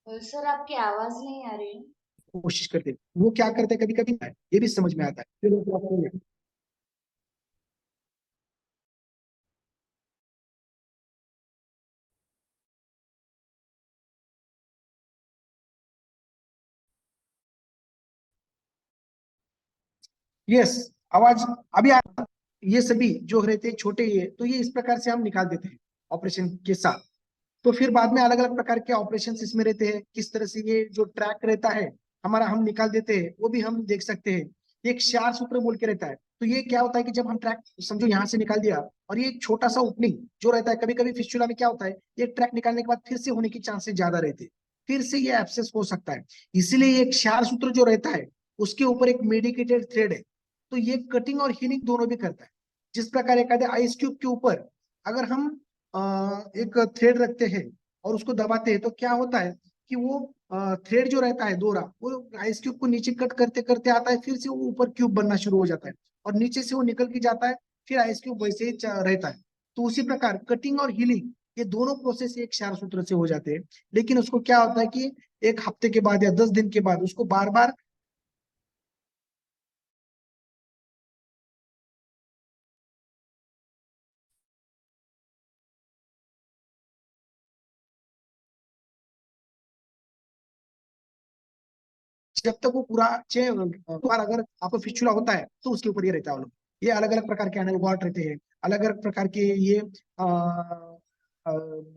Speaker 3: सर आपकी आवाज नहीं आ रही है।
Speaker 2: कोशिश करते हैं। वो क्या करते हैं कभी कभी ये भी समझ में आता है। यस, आवाज अभी ये सभी जो रहते हैं छोटे, ये तो ये इस प्रकार से हम निकाल देते हैं ऑपरेशन के साथ। तो फिर बाद में अलग अलग प्रकार के ऑपरेशन इसमें रहते हैं, किस तरह से ये जो ट्रैक रहता है हमारा हम निकाल देते हैं, वो भी हम देख सकते हैं। ये एक क्षार सूत्र बोल के रहता है। तो ये क्या होता है कि जब हम ट्रैक समझो यहाँ से निकाल दिया, और ये एक छोटा सा ओपनिंग जो रहता है, कभी कभी फिस्टुला में क्या होता है, ये ट्रैक निकालने के बाद फिर से होने की चांसेस ज्यादा रहते हैं, फिर से ये एब्सेस हो सकता है। इसलिए ये क्षार सूत्र जो रहता है उसके ऊपर एक मेडिकेटेड थ्रेड है, तो ये कटिंग और हीलिंग दोनों भी करता है। जिस प्रकार एक आधे आइस क्यूब के ऊपर अगर हम एक थ्रेड रखते हैं और उसको दबाते हैं, तो क्या होता है कि वो थ्रेड जो रहता है दोरा, वो आइस क्यूब को नीचे कट करते करते आता है, फिर से वो ऊपर क्यूब बनना शुरू हो जाता है, और नीचे से वो निकल के जाता है, फिर आइस क्यूब वैसे ही रहता है। तो उसी प्रकार कटिंग और हीलिंग ये दोनों प्रोसेस एक क्षार सूत्र से हो जाते हैं। लेकिन उसको क्या होता है कि एक हफ्ते के बाद या 10 दिन के बाद उसको बार बार जब तक वो पूरा बार अगर आपको फिस्टुला होता है तो उसके ऊपर ये रहता है वो लोग। ये अलग अलग प्रकार के एनल वॉट रहते हैं, अलग अलग प्रकार के ये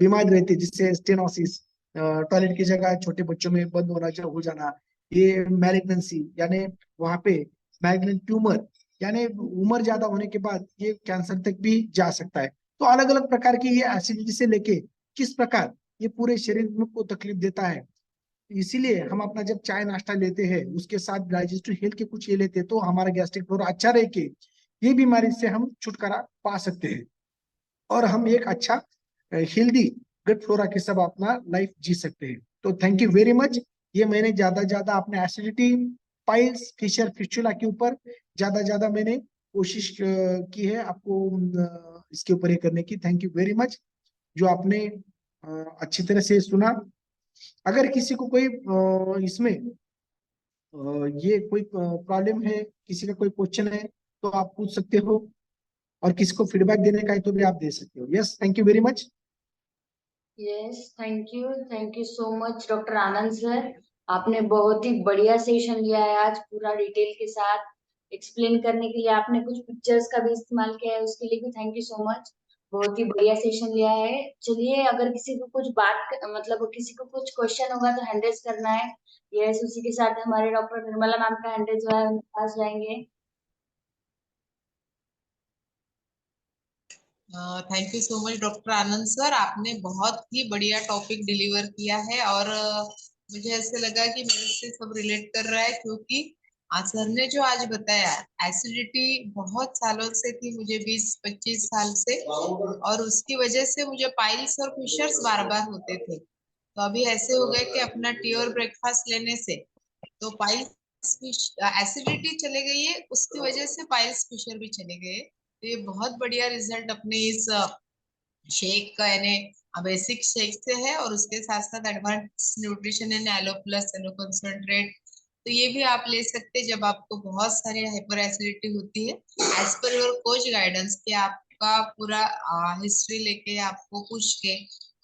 Speaker 2: बीमारी रहती है, जिससे स्टेनोसिस, टॉयलेट की जगह छोटे बच्चों में बंद होना जो हो जाना, ये मैलिग्नेंसी यानी वहां पे मैलिग्नेंट ट्यूमर, यानी उम्र ज्यादा होने के बाद ये कैंसर तक भी जा सकता है। तो अलग अलग प्रकार की ये एसिडिटी से लेके किस प्रकार ये पूरे शरीर को तकलीफ देता है। इसीलिए हम अपना जब चाय नाश्ता लेते हैं उसके साथ डाइजेस्टिव हेल्थ के कुछ ये लेते हैं, तो हमारा गैस्ट्रिक फ्लोरा अच्छा रहे के ये बीमारी से हम छुटकारा पा सकते हैं, और हम एक अच्छा हेल्दी गट फ्लोरा के सब अपना लाइफ जी सकते हैं। तो थैंक यू वेरी मच। ये मैंने ज्यादा अपने एसिडिटी, पाइल्स, फिशर, फिस्टुला के ऊपर ज्यादा मैंने कोशिश की है आपको इसके ऊपर ये करने की। थैंक यू वेरी मच जो आपने अच्छी तरह से सुना। अगर किसी को कोई इसमें ये कोई प्रॉब्लम है, किसी का कोई क्वेश्चन है, तो आप पूछ सकते हो, और किसी को फीडबैक देने का है तो भी आप दे सकते हो। Yes, thank you very much.
Speaker 3: Yes, thank you so much doctor Anand sir. आपने बहुत ही बढ़िया सेशन लिया है आज, पूरा डिटेल के साथ एक्सप्लेन करने के लिए आपने कुछ पिक्चर्स का भी इस्तेमाल किया है, उसके लिए भी थैंक यू सो मच। बहुत ही बढ़िया सेशन लिया है। चलिए, अगर किसी को कुछ मतलब किसी को कुछ क्वेश्चन होगा तो हैंड रेज करना है। यस, उसी के साथ हमारे डॉक्टर निर्मला मैम का हैंड रेज हुआ है, उनके पास जाएंगे।
Speaker 4: Thank you so much doctor Anand sir, आपने बहुत ही बढ़िया टॉपिक डिलीवर किया है। और मुझे ऐसे लगा कि मेरे से सब रिलेट कर रहा है, क्योंकि आज सर ने जो आज बताया, एसिडिटी बहुत सालों से थी मुझे, 20-25 साल से, और उसकी वजह से मुझे पाइल्स और फिशर्स बार बार होते थे। तो अभी ऐसे हो गए कि अपना टी और ब्रेकफास्ट लेने से तो पाइल्स एसिडिटी चले गई है, उसकी वजह से पाइल्स फिशर भी चले गए। तो ये बहुत बढ़िया रिजल्ट अपने इस शेक का यानी बेसिक शेक से है, और उसके साथ साथ advance nutrition and aloe plus aloe concentrate, तो ये भी आप ले सकते हैं जब आपको बहुत सारी हाइपर एसिडिटी होती है। As per your coach guidance कि आपका पूरा हिस्ट्री लेके आपको पूछ के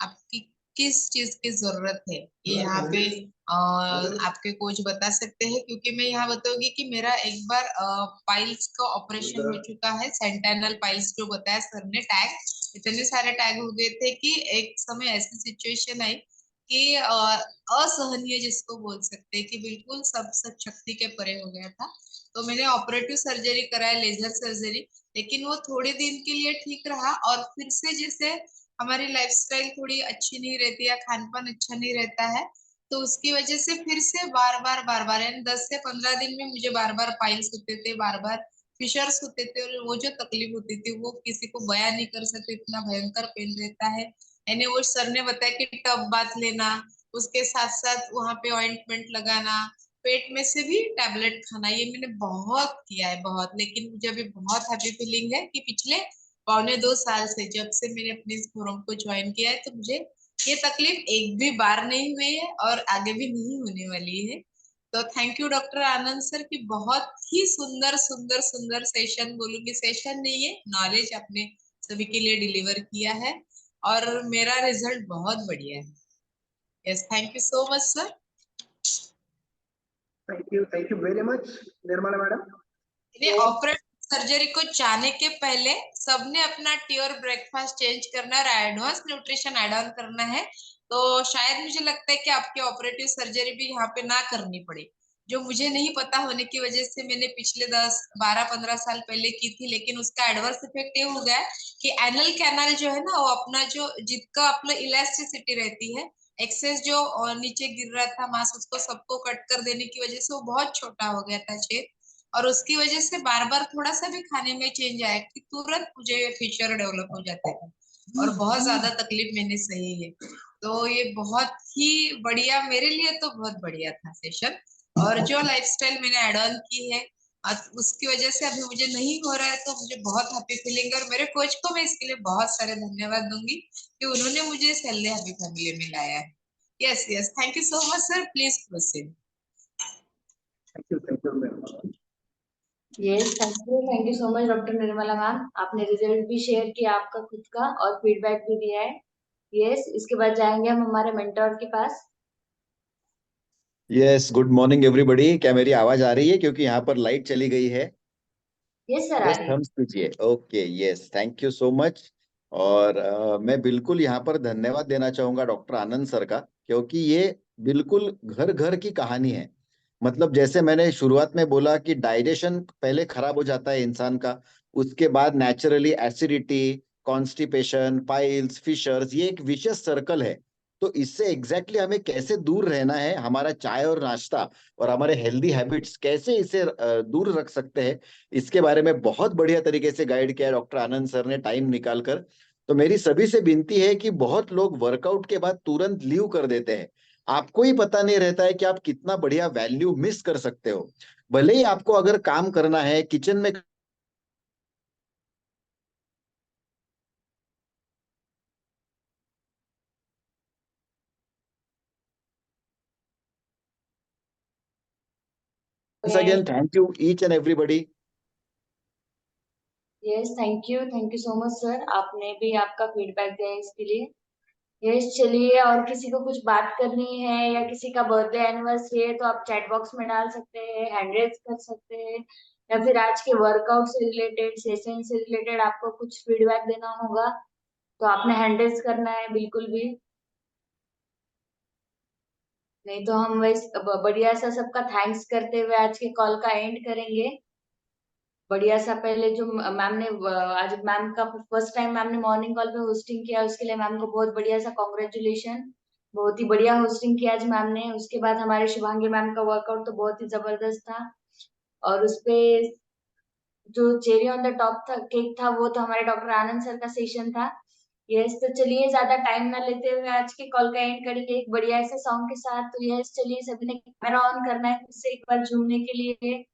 Speaker 4: आपकी किस चीज की जरूरत है, ये यहाँ पे आपके कोच बता सकते हैं। क्योंकि मैं यहाँ बताऊंगी कि मेरा एक बार पाइल्स का ऑपरेशन हो चुका है, सेंटेनल पाइल्स जो बताया सर ने, टैग इतने सारे टैग हो गए थे कि एक समय ऐसी सिचुएशन आई कि असहनीय जिसको बोल सकते हैं, कि बिल्कुल सब शक्ति के परे हो गया था। तो मैंने ऑपरेटिव सर्जरी कराया, लेजर सर्जरी, लेकिन वो थोड़े दिन के लिए ठीक रहा, और फिर से जैसे हमारी लाइफस्टाइल थोड़ी अच्छी नहीं रहती है, खान पान अच्छा नहीं रहता है, तो उसकी वजह से फिर से बार बार यानी 10 से 15 दिन में मुझे बार बार पाइल्स होते थे, बार बार फिशर्स होते थे, और वो जो तकलीफ होती थी वो किसी को बयान नहीं कर सकते, इतना भयंकर पेन रहता है। यानी वो सर ने बताया कि टब बाथ लेना, उसके साथ साथ वहां पे ऑइंटमेंट लगाना, पेट में से भी टैबलेट खाना, ये मैंने बहुत किया है बहुत। लेकिन मुझे अभी बहुत हैप्पी फीलिंग है कि पिछले 1.25 साल से जब से मैंने अपने इस फोरम को ज्वाइन किया है, तो मुझे ये तकलीफ एक भी बार नहीं हुई है और आगे भी नहीं होने वाली है। तो thank you doctor Anand sir की बहुत ही सुंदर सुंदर सुंदर सेशन, बोलूंगी सेशन नहीं है, नॉलेज आपने सभी के लिए डिलीवर किया है, और मेरा रिजल्ट बहुत बढ़िया है। Yes, thank you so much sir.
Speaker 2: Thank you very much Nirmala madam.
Speaker 4: Operate surgery को जाने के पहले सबने अपना टी और ब्रेकफास्ट चेंज करना है और एडवांस न्यूट्रिशन ऐड ऑन करना है। तो शायद मुझे लगता है कि आपकी ऑपरेटिव सर्जरी भी यहाँ पे ना करनी पड़े, जो मुझे नहीं पता होने की वजह से मैंने पिछले 10 12 15 साल पहले की थी, लेकिन उसका एडवर्स इफेक्ट ये हो गया है कि एनल कैनाल जो है ना, वो अपना जो जितना अपना इलास्टिसिटी रहती है, एक्सेस जो नीचे गिर रहा था मांस, उसको सबको कट कर देने की वजह से वो बहुत छोटा हो गया था छेद। और उसकी वजह से बार बार थोड़ा सा भी खाने में चेंज आया कि तुरंत मुझे फिशर डेवलप हो जाते थे और बहुत ज्यादा तकलीफ मैंने सही है। तो ये बहुत ही बढ़िया, मेरे लिए तो बहुत बढ़िया था सेशन। और जो लाइफस्टाइल मैंने एड ऑन की है उसकी वजह से अभी मुझे नहीं हो रहा है, तो मुझे बहुत हैप्पी फीलिंग है। और मेरे कोच को मैं इसके लिए बहुत सारे धन्यवाद दूंगी कि उन्होंने मुझे इस हेल्दी हैप्पी फैमिली में लाया है। Yes yes, thank you so much sir, please proceed.
Speaker 2: Thank you ma'am.
Speaker 3: Yes, thank you so much doctor Nirmala ma'am. आपने रिजल्ट भी शेयर किया आपका खुद का और फीडबैक भी दिया है। यस, इसके बाद जाएंगे हम हमारे मेंटोर के पास।
Speaker 1: Yes, good morning everybody. क्या मेरी आवाज आ रही है? क्योंकि यहाँ पर लाइट चली गई है।
Speaker 3: यस सर, आ
Speaker 1: जस्ट
Speaker 3: रही है।
Speaker 1: थम्स कीजिए। Okay, yes, thank you so much. और मैं बिल्कुल यहाँ पर धन्यवाद देना चाहूंगा डॉक्टर आनंद सर का, क्योंकि ये बिल्कुल घर घर की कहानी है। मतलब जैसे मैंने शुरुआत में बोला कि डाइजेशन पहले खराब हो जाता है इंसान का, उसके बाद naturally acidity, constipation, piles, fissures, ये एक विशियस सर्कल है। तो इससे एग्जैक्टली हमें कैसे दूर रहना है, हमारा चाय और नाश्ता और हमारे हेल्दी हैबिट्स कैसे इसे दूर रख सकते हैं, इसके बारे में बहुत बढ़िया तरीके से गाइड किया डॉक्टर आनंद सर ने टाइम निकाल कर। तो मेरी सभी से विनती है कि बहुत लोग वर्कआउट के बाद तुरंत लीव कर देते हैं। आपको ही पता नहीं रहता है कि आप कितना बढ़िया वैल्यू मिस कर सकते हो। भले ही आपको अगर काम करना है किचन में again, thank you each and everybody.
Speaker 3: Yes, thank you so much sir. आपने भी आपका फीडबैक दिया है इसके लिए। यस, चलिए, और किसी को कुछ बात करनी है या किसी का बर्थडे एनिवर्सरी है तो आप चैट बॉक्स में डाल सकते हैं, हैंड रेज कर सकते हैं, या फिर आज के वर्कआउट से रिलेटेड, सेशन से रिलेटेड आपको कुछ फीडबैक देना होगा तो आपने हैंड रेज करना है बिल्कुल भी। नहीं तो हम वैसे बढ़िया सा सबका थैंक्स करते हुए आज के कॉल का एंड करेंगे। बढ़िया सा पहले जो मैम ने आज मैम का फर्स्ट टाइम मैम ने मॉर्निंग कॉल पे होस्टिंग किया, उसके लिए मैम को बहुत बढ़िया सा कॉन्ग्रेचुलेशन। बहुत ही बढ़िया होस्टिंग किया आज मैम ने। उसके बाद हमारे शिवांगी मैम का वर्कआउट तो बहुत ही जबरदस्त था। और उसपे जो चेरी ऑन द टॉप था, केक था, वो तो हमारे डॉक्टर आनंद सर का सेशन था। यस, तो चलिए ज्यादा टाइम ना लेते हुए आज के कॉल का एंड करेंगे एक बढ़िया ऐसे सॉन्ग के साथ। तो यस, चलिए सभी ने कैमरा ऑन करना है फिर से एक बार झूमने के लिए।